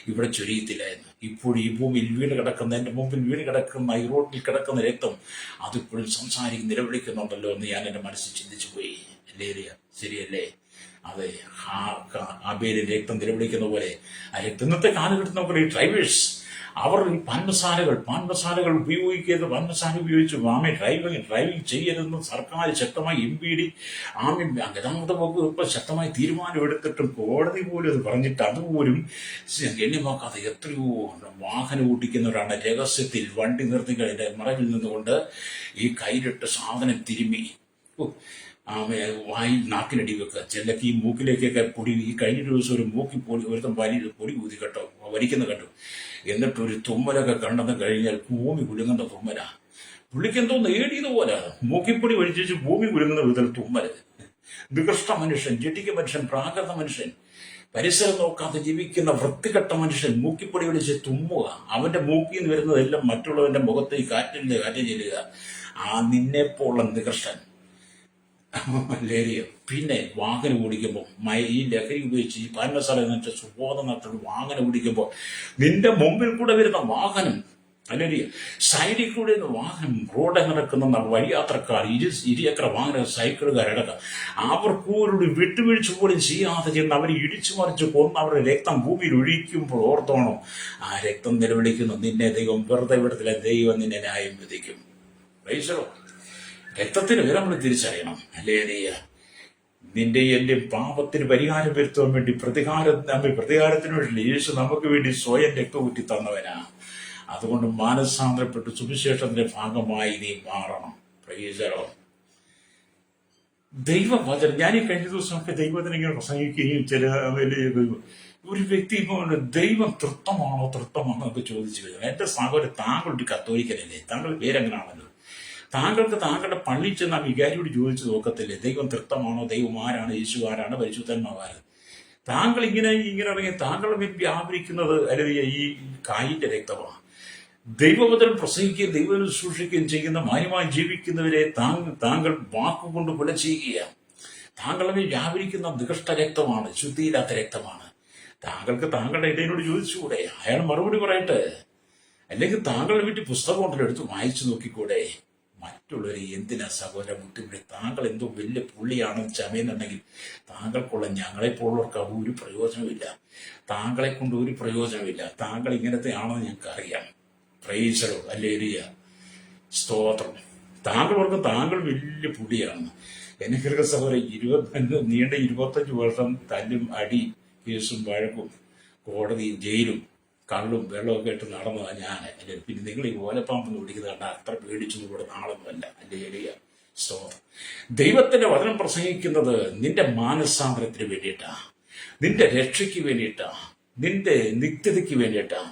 ഇവിടെ ചൊരിയത്തില്ലായിരുന്നു. ഇപ്പോഴും ഈ ഭൂമിയിൽ വീണ് കിടക്കുന്ന, എന്റെ മുമ്പിൽ വീണ് കിടക്കുന്ന, ഈ റോഡിൽ കിടക്കുന്ന രക്തം അതിപ്പോഴും സംസാരിക്കും, നിലവിളിക്കുന്നുണ്ടല്ലോ എന്ന് ഞാൻ എന്റെ മനസ്സിൽ ചിന്തിച്ചു പോയി. അല്ലേ? ശരിയല്ലേ? അതെ, ആബേലിന്റെ രക്തം നിലവിളിക്കുന്ന പോലെ ആ രക്തം. ഇന്നത്തെ കാലഘട്ടത്തിൽ നമുക്ക് ഈ ഡ്രൈവേഴ്സ്, അവർ ഈ പാൻമസാലകൾ ഉപയോഗിക്കരുത്, പാൻമസാല ഉപയോഗിച്ച് ഡ്രൈവിംഗ് ചെയ്യരുതെന്ന് സർക്കാർ ശക്തമായി MPD ഗതാഗത വകുപ്പ് ഇപ്പൊ ശക്തമായി തീരുമാനം എടുത്തിട്ടും കോടതി പോലും അത് പറഞ്ഞിട്ട് അതുപോലും ഗണ്യമാക്കാതെ എത്രയോ വാഹനം ഓടിക്കുന്നവരാണ് രഹസ്യത്തിൽ വണ്ടി നിർത്തി കഴിഞ്ഞ മറവിൽ നിന്നുകൊണ്ട് ഈ കയ്യിലിട്ട് സാധനം തിരുമ്മി വായിൽ നാക്കിനടി വെക്കുക. ചിലക്ക് ഈ മൂക്കിലേക്കൊക്കെ പൊടി. ഈ കഴിഞ്ഞ ദിവസം ഒരു മൂക്കിൽ ഒരുത്തം പൊടി ഊതി കേട്ടോ, വലിക്കുന്ന കണ്ടു. എന്നിട്ടൊരു തുമ്മലൊക്കെ കണ്ടെന്ന് കഴിഞ്ഞാൽ ഭൂമി കുലുങ്ങുന്ന തുമ്മല. പുള്ളിക്കെന്തോ നേടിയതുപോലെ മൂക്കിപ്പൊടി ഒഴിച്ചു ഭൂമി കുലുങ്ങുന്ന വിധത്തിൽ തുമ്മല്. നികൃഷ്ട മനുഷ്യൻ, ജഡിക മനുഷ്യൻ, പ്രാകൃത മനുഷ്യൻ, പരിസരം നോക്കാതെ ജീവിക്കുന്ന വൃത്തികെട്ട മനുഷ്യൻ മൂക്കിപ്പൊടി ഒഴിച്ച് തുമ്മുക. അവന്റെ മൂക്കിൽ നിന്ന് വരുന്നതെല്ലാം മറ്റുള്ളവന്റെ മുഖത്ത് ഈ കാറ്റ് ചെല്ലുക. ആ നിന്നെപ്പോലുള്ള നികൃഷ്ടൻ. പിന്നെ വാഹനം ഓടിക്കുമ്പോൾ ഈ ലഹരി ഉപയോഗിച്ച് ഈ പാൻമസാല എന്നിട്ട് സുബോധം നട്ടിട്ട് വാഹനം ഓടിക്കുമ്പോൾ നിന്റെ മുമ്പിൽ കൂടെ വരുന്ന വാഹനം, അല്ലെങ്കിൽ സൈഡിൽ കൂടെ വാഹനം, റോഡ് നടക്കുന്ന വഴിയാത്രക്കാർ, ഇരുചക്ര വാഹന സൈക്കിളുകാരടക്കം, അവർക്കൊരു വിട്ടുവീഴ്ച പോലും ചെയ്യാതെ ചെന്ന് അവരെ ഇടിച്ചു മറിച്ച് കൊന്ന് അവരുടെ രക്തം ഭൂമിയിൽ ഒഴിക്കുമ്പോൾ ഓർത്തോണം, ആ രക്തം നിലവിളിക്കുന്നു. നിന്നെ ദൈവം വെറുതെ വിടത്തില്ല, ദൈവം നിന്നെ ന്യായം വിധിക്കും. രക്തത്തിന് വരെ നമ്മൾ തിരിച്ചറിയണം. ഹല്ലേലൂയ. നിന്റെ എന്റെ പാപത്തിന് പരിഹാരം വരുത്തുവാൻ വേണ്ടി പ്രതികാരത്തിന് വേണ്ടി യേശു നമുക്ക് വേണ്ടി സ്വയം രക്തം തന്നവനാ. അതുകൊണ്ട് മാനസാന്തരപ്പെട്ട് സുവിശേഷത്തിന്റെ ഭാഗമായി നീ മാറണം. Price the Lord. ദൈവവചനം, ഞാൻ ഈ കഴിഞ്ഞ ദിവസമൊക്കെ ദൈവത്തിന് ഇങ്ങനെ പ്രസംഗിക്കുകയും ഒരു വ്യക്തി ദൈവം തൃത്വമാണോ എന്നൊക്കെ ചോദിച്ചു വരുന്നത്. എന്റെ സഹോദരൻ, താങ്കളുടെ കത്തോലിക്കലല്ലേ? താങ്കളുടെ പേരെങ്ങനാണല്ലോ? താങ്കൾക്ക് താങ്കളുടെ പള്ളിയിൽ ചെന്ന് ആ വികാരിയോട് ചോദിച്ചു നോക്കത്തില്ലേ, ദൈവം തൃപ്തമാണോ? ദൈവം ആരാണ്? യേശു ആരാണ്? പരിശുദ്ധന്മാരാണ്? താങ്കൾ ഇങ്ങനെ ഇറങ്ങി താങ്കൾ വ്യാപരിക്കുന്നത് അല്ലെങ്കിൽ ഈ കായിന്റെ രക്തമാണ്. ദൈവവചനം പ്രസംഗിക്കുകയും ദൈവം സൂക്ഷിക്കുകയും ചെയ്യുന്ന മാന്യമായി ജീവിക്കുന്നവരെ താങ്കൾ വാക്കുകൊണ്ട് കൊല ചെയ്യുകയാണ്. താങ്കളെ വ്യാപരിക്കുന്ന നികഷ്ട രക്തമാണ്, ശുദ്ധിയില്ലാത്ത രക്തമാണ്. താങ്കൾക്ക് താങ്കളുടെ ഇടയിനോട് ചോദിച്ചുകൂടെ? അയാൾ മറുപടി പറയട്ടെ. അല്ലെങ്കിൽ താങ്കളുടെ വീട്ടിൽ പുസ്തകം കൊണ്ടല്ലോ എടുത്ത് വായിച്ചു നോക്കിക്കൂടെ? മറ്റുള്ളവരെ എന്തിനാ സഹോദര ബുദ്ധിമുട്ടി? താങ്കൾ എന്തോ വലിയ പുള്ളിയാണെന്ന് ചമയുന്നുണ്ടെങ്കിൽ താങ്കൾക്കുള്ള ഞങ്ങളെപ്പോലുള്ളവർക്ക് ഒരു പ്രയോജനമില്ല. താങ്കളെ കൊണ്ട് ഒരു പ്രയോജനമില്ല. താങ്കൾ ഇങ്ങനത്തെ ആണെന്ന് ഞങ്ങൾക്ക് അറിയാം. Price the Lord. ഹല്ലേലൂയ. സ്തോത്രം. താങ്കൾ താങ്കൾ വലിയ പുള്ളിയാണെന്ന്. എനിക്ക് സഹോദരൻ നീണ്ട 25 വർഷം തല്ലും അടി കേസും വഴക്കും കോടതിയും ജയിലും കള്ളും വെള്ളമൊക്കെ ഇട്ട് നടന്നതാണ് ഞാൻ. പിന്നെ നിങ്ങൾ ഈ ഓലപ്പാമ്പെന്ന് വിളിക്കുന്നത് കണ്ട അത്ര പേടിച്ചു ഇവിടെ നാളൊന്നുമല്ല. ഹല്ലേലൂയ. സ്തോത്രം. ദൈവത്തിന്റെ വചനം പ്രസംഗിക്കുന്നത് നിന്റെ മാനസാന്തരത്തിന് വേണ്ടിയിട്ടാ, നിന്റെ രക്ഷയ്ക്ക് വേണ്ടിയിട്ടാ. നിന്റെ നിത്യതയ്ക്ക് വേണ്ടിയിട്ടാണ്.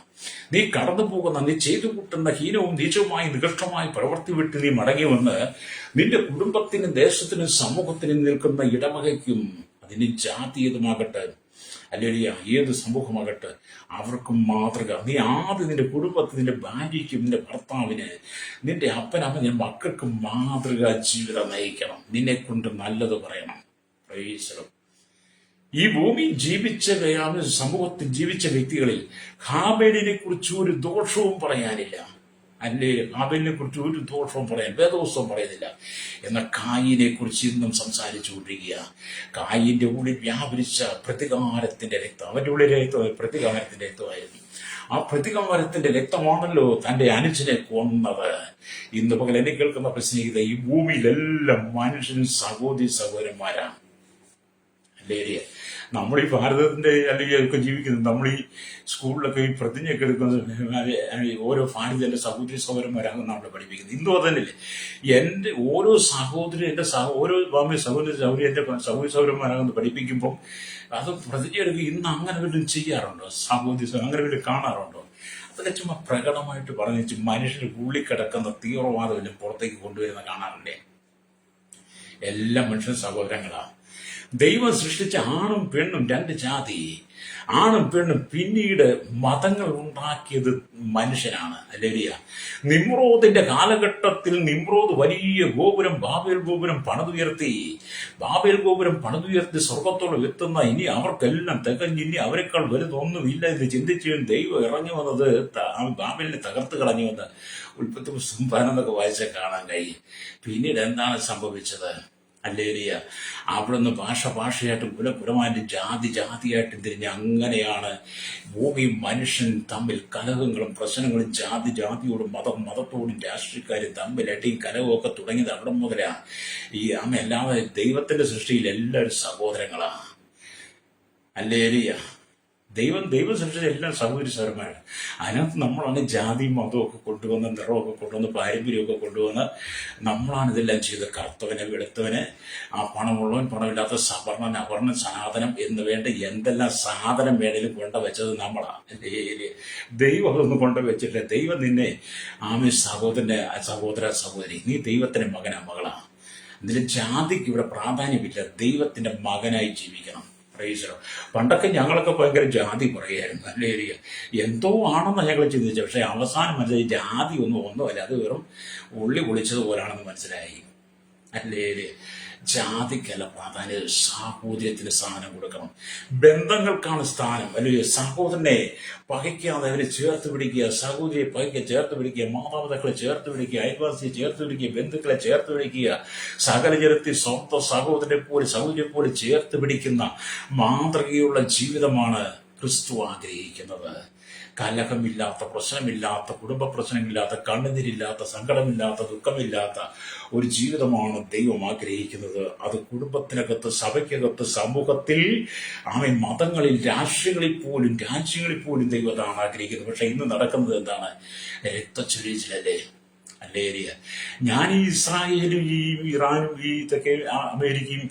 നീ കടന്നു പോകുന്ന, നീ ചെയ്തു കൂട്ടുന്ന ഹീനവും നീചവുമായി നികഷ്ടമായ പ്രവൃത്തി വിട്ട് നീ മടങ്ങി വന്ന് നിന്റെ കുടുംബത്തിനും ദേശത്തിനും സമൂഹത്തിനും നിൽക്കുന്ന ഇടവകയ്ക്കും, അതിന് ജാതീയതുമാകട്ടെ, അല്ലെങ്കിൽ ഏത് സമൂഹമാകട്ടെ, അവർക്കും മാതൃക. നീ ആദ്യം നിന്റെ കുടുംബത്തിന്, നിന്റെ ഭാര്യയ്ക്കും, നിന്റെ ഭർത്താവിന്, നിന്റെ അപ്പനമ്മ മക്കൾക്കും മാതൃകാ ജീവിതം നയിക്കണം. നിന്നെ കൊണ്ട് നല്ലത് പറയണം. Price the Lord. ഈ ഭൂമിയിൽ ജീവിച്ച, സമൂഹത്തിൽ ജീവിച്ച വ്യക്തികളിൽ ഹാബേലിനെ കുറിച്ച് ഒരു ദോഷവും പറയാനില്ല. അല്ലേ, ഹാബേലിനെ കുറിച്ച് ഒരു ദോഷവും പറയാൻ വേദോത്സവം പറയുന്നില്ല. എന്നാൽ കായിനെ കുറിച്ച് ഇന്നും സംസാരിച്ചു കൊണ്ടിരിക്കുക. കായിന്റെ ഉള്ളിൽ വ്യാപരിച്ച പ്രതികാരത്തിന്റെ രക്തം, അവന്റെ ഉള്ളിൽ പ്രതികാരത്തിന്റെ രക്തമായിരുന്നു. ആ പ്രതികാരത്തിന്റെ രക്തമാണല്ലോ തന്റെ അനുജനെ കൊന്നത്. ഇന്ന് പകൽ എന്നെ കേൾക്കുന്ന പ്രശ്നീയത, ഈ ഭൂമിയിലെല്ലാം മനുഷ്യനും സഹോദരന്മാരാണ്. അല്ലേ, നമ്മൾ ഈ ഭാരതത്തിന്റെ അല്ലെങ്കിൽ ഒക്കെ ജീവിക്കുന്നത്, നമ്മൾ ഈ സ്കൂളിലൊക്കെ ഈ പ്രതിജ്ഞയൊക്കെ എടുക്കുന്നത് ഓരോ ഭാരതീയ സഹോദരന്മാരാകും നമ്മളെ പഠിപ്പിക്കുന്നത്. ഇന്നും അതന്നെയല്ലേ, എൻ്റെ ഓരോ സഹോദരി, എൻ്റെ ഓരോ സഹോദരി എൻ്റെ സഹോദരന്മാരാകുന്ന പഠിപ്പിക്കുമ്പോൾ അത് പ്രതിജ്ഞ എടുക്കുക. ഇന്ന് അങ്ങനെ വല്ലതും ചെയ്യാറുണ്ടോ? അങ്ങനെ വല്ലതും കാണാറുണ്ടോ? അതൊക്കെ ചുമ്മാ പ്രകടമായിട്ട് പറഞ്ഞു മനുഷ്യന് ഉള്ളിക്കിടക്കുന്ന തീവ്രവാദം പുറത്തേക്ക് കൊണ്ടുവരുന്ന കാണാറുണ്ടേ. എല്ലാ മനുഷ്യരും സഹോദരങ്ങളാണ്. ദൈവം സൃഷ്ടിച്ച ആണും പെണ്ണും രണ്ട് ജാതി, ആണും പെണ്ണും. പിന്നീട് മതങ്ങൾ ഉണ്ടാക്കിയത് മനുഷ്യനാണ്. അല്ലേലിയ. നിമ്രോദിന്റെ കാലഘട്ടത്തിൽ നിമ്രോദ് വലിയ ഗോപുരം, ബാബേൽ ഗോപുരം പണിതുയർത്തി. ബാബേൽ ഗോപുരം പണിതുയർത്തി സ്വർഗത്തോളം എത്തുന്ന, ഇനി അവർക്കെല്ലാം തികഞ്ഞ് ഇനി അവരെക്കാൾ വലുതൊന്നുമില്ല എന്ന് ചിന്തിച്ച് ദൈവം ഇറങ്ങി വന്നത് ബാബേലിനെ തകർത്ത് കളഞ്ഞു വന്ന് ഉൽപ്പത്തി പുസ്തകം 11 വായിച്ചാൽ കാണാൻ കഴിയും. പിന്നീട് എന്താണ് സംഭവിച്ചത്? അല്ലേലിയ. അവിടുന്ന് ഭാഷയായിട്ടും കുലമായിട്ട് ജാതിയായിട്ടും തിരിഞ്ഞ് അങ്ങനെയാണ് ഭൂമിയും മനുഷ്യൻ തമ്മിൽ കലഹങ്ങളും പ്രശ്നങ്ങളും, ജാതിയോടും മതത്തോടും രാഷ്ട്രീയക്കാരും തമ്മിൽ അടിയും കലഹവും ഒക്കെ തുടങ്ങിയത് അവിടെ മുതലാണ്. ഈ അല്ലാതെ ദൈവത്തിന്റെ സൃഷ്ടിയിൽ എല്ലാവരും സഹോദരങ്ങളാണ്. അല്ലേലിയ. ദൈവം സൃഷ്ടിച്ച എല്ലാം സഹോദരന്മാരാണ്. അതിനകത്ത് നമ്മളാണ് ജാതിയും മതമൊക്കെ കൊണ്ടുവന്ന്, നിറമൊക്കെ കൊണ്ടുവന്ന്, പാരമ്പര്യമൊക്കെ കൊണ്ടുവന്ന് നമ്മളാണ് ഇതെല്ലാം ചെയ്തത്. കറുത്തവനെ, വെളുത്തവന്, ആ പണമുള്ളവൻ, പണമില്ലാത്ത, സവർണൻ, അവർണൻ, സനാതനം എന്ന് വേണ്ട എന്തെല്ലാം സാധനം വേണേലും കൊണ്ടുവച്ചത് നമ്മളാണ്. ദൈവം അതൊന്നും കൊണ്ടുവച്ചിട്ടില്ല. ദൈവം നിന്നെ സഹോദരി, നീ ദൈവത്തിന്റെ മകനാ, മകളാണ്. എന്നിട്ട് ജാതിക്ക് ഇവിടെ പ്രാധാന്യമില്ല. ദൈവത്തിന്റെ മകനായി ജീവിക്കണം. പണ്ടൊക്കെ ഞങ്ങളൊക്കെ ഭയങ്കര ജാതി പറയായിരുന്നു. അല്ലേ, എന്തോ ആണെന്ന് ഞങ്ങൾ ചിന്തിച്ചത്. പക്ഷെ അവസാനം മനസ്സിലായി ജാതി ഒന്നുമല്ല, അത് വെറും ഉള്ളി പൊളിച്ചതുപോലാണെന്ന് മനസ്സിലായി. അല്ലേ, ജാതിക്കല്ല പ്രാധാന്യം, സാഹോദര്യത്തിന് സ്ഥാനം കൊടുക്കണം. ബന്ധങ്ങൾക്കാണ് സ്ഥാനം. അല്ലെങ്കിൽ സഹോദരനെ പകയ്ക്കാതെ അവരെ ചേർത്ത് പിടിക്കുക, സഹോദരിയെ പകയ്ക്കുക, ചേർത്ത് പിടിക്കുക, മാതാപിതാക്കളെ ചേർത്ത് പിടിക്കുക, അയൽവാസിയെ ചേർത്ത് പിടിക്കുക, ബന്ധുക്കളെ ചേർത്ത് പിടിക്കുക, സകല ജനത്തിൽ സ്വന്തം സഹോദരനെ പോലെ ചേർത്ത് പിടിക്കുന്ന മാതൃകയുള്ള ജീവിതമാണ് ക്രിസ്തു ആഗ്രഹിക്കുന്നത്. കലഹമില്ലാത്ത, പ്രശ്നമില്ലാത്ത, കുടുംബ പ്രശ്നമില്ലാത്ത, കണ്ണുനീരില്ലാത്ത, സങ്കടമില്ലാത്ത, ദുഃഖമില്ലാത്ത ഒരു ജീവിതമാണ് ദൈവം ആഗ്രഹിക്കുന്നത്. അത് കുടുംബത്തിനകത്ത്, സഭയ്ക്കകത്ത്, സമൂഹത്തിൽ, മതങ്ങളിൽ, രാജ്യങ്ങളിൽ പോലും ദൈവം അതാണ് ആഗ്രഹിക്കുന്നത്. പക്ഷെ ഇന്ന് നടക്കുന്നത് എന്താണ്? രക്തച്ചൊരിച്ചിലല്ലേ. അല്ലേരിയ. ഞാൻ ഈ ഇസ്രായേലും ഈ ഇറാനും ഈ ഇതൊക്കെ അമേരിക്കയും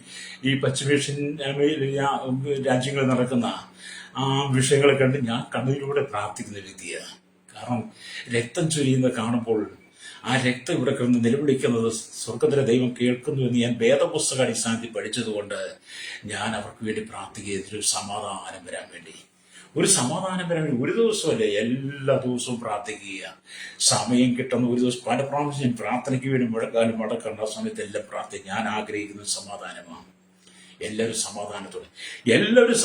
ഈ പശ്ചിമേഷ്യൻ രാജ്യങ്ങളിൽ നടക്കുന്ന ആ വിഷയങ്ങളെ കണ്ട് ഞാൻ കണ്ണീരിലൂടെ പ്രാർത്ഥിക്കുന്ന വ്യക്തിയാണ്. കാരണം രക്തം ചൊരിയുന്നത് കാണുമ്പോൾ ആ രക്തം ഇവിടെ കിടന്ന് നിലവിളിക്കുന്നത് സ്വർഗത്തിലെ ദൈവം കേൾക്കുന്നു എന്ന് ഞാൻ വേദപുസ്തക അടിസ്ഥാനത്തിൽ പഠിച്ചതുകൊണ്ട് ഞാൻ അവർക്ക് വേണ്ടി പ്രാർത്ഥിക്കുക. ഒരു സമാധാനം വരാൻ വേണ്ടി, ഒരു ദിവസമല്ലേ, എല്ലാ ദിവസവും പ്രാർത്ഥിക്കുക. സമയം കിട്ടുന്ന ഒരു ദിവസം പല പ്രാവശ്യം പ്രാർത്ഥനയ്ക്ക് വേണ്ടി മുടക്കേണ്ട സമയത്ത് എല്ലാം പ്രാർത്ഥിക്കുക. ഞാൻ ആഗ്രഹിക്കുന്നത് സമാധാനമാണ്. എല്ലാവരും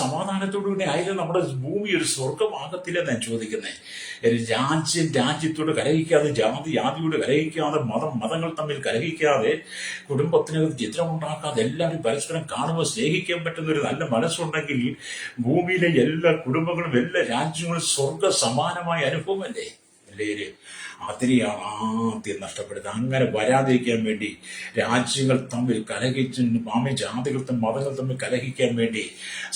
സമാധാനത്തോടുകൂടി ആയാലും നമ്മുടെ ഭൂമി ഒരു സ്വർഗമാകത്തില്ലെന്ന് ഞാൻ ചോദിക്കുന്നത്. രാജ്യത്തോട് കലഹിക്കാതെ, ജാതിയോട് കലഹിക്കാതെ, മതങ്ങൾ തമ്മിൽ കലഹിക്കാതെ, കുടുംബത്തിനകത്ത് ചിത്രമുണ്ടാക്കാതെ, എല്ലാവരും പരസ്പരം കാണുമ്പോൾ സ്നേഹിക്കാൻ പറ്റുന്ന ഒരു നല്ല മനസ്സുണ്ടെങ്കിൽ ഭൂമിയിലെ എല്ലാ കുടുംബങ്ങളും, എല്ലാ രാജ്യങ്ങളും സ്വർഗ സമാനമായ അനുഭവമല്ലേ. അല്ലേ, അതിനെയാണ് ആദ്യം നഷ്ടപ്പെടുന്നത്. അങ്ങനെ വരാതിരിക്കാൻ വേണ്ടി രാജ്യങ്ങൾ തമ്മിൽ കലഹിച്ച്, ജാതികൾ മതങ്ങൾ തമ്മിൽ കലഹിക്കാൻ വേണ്ടി,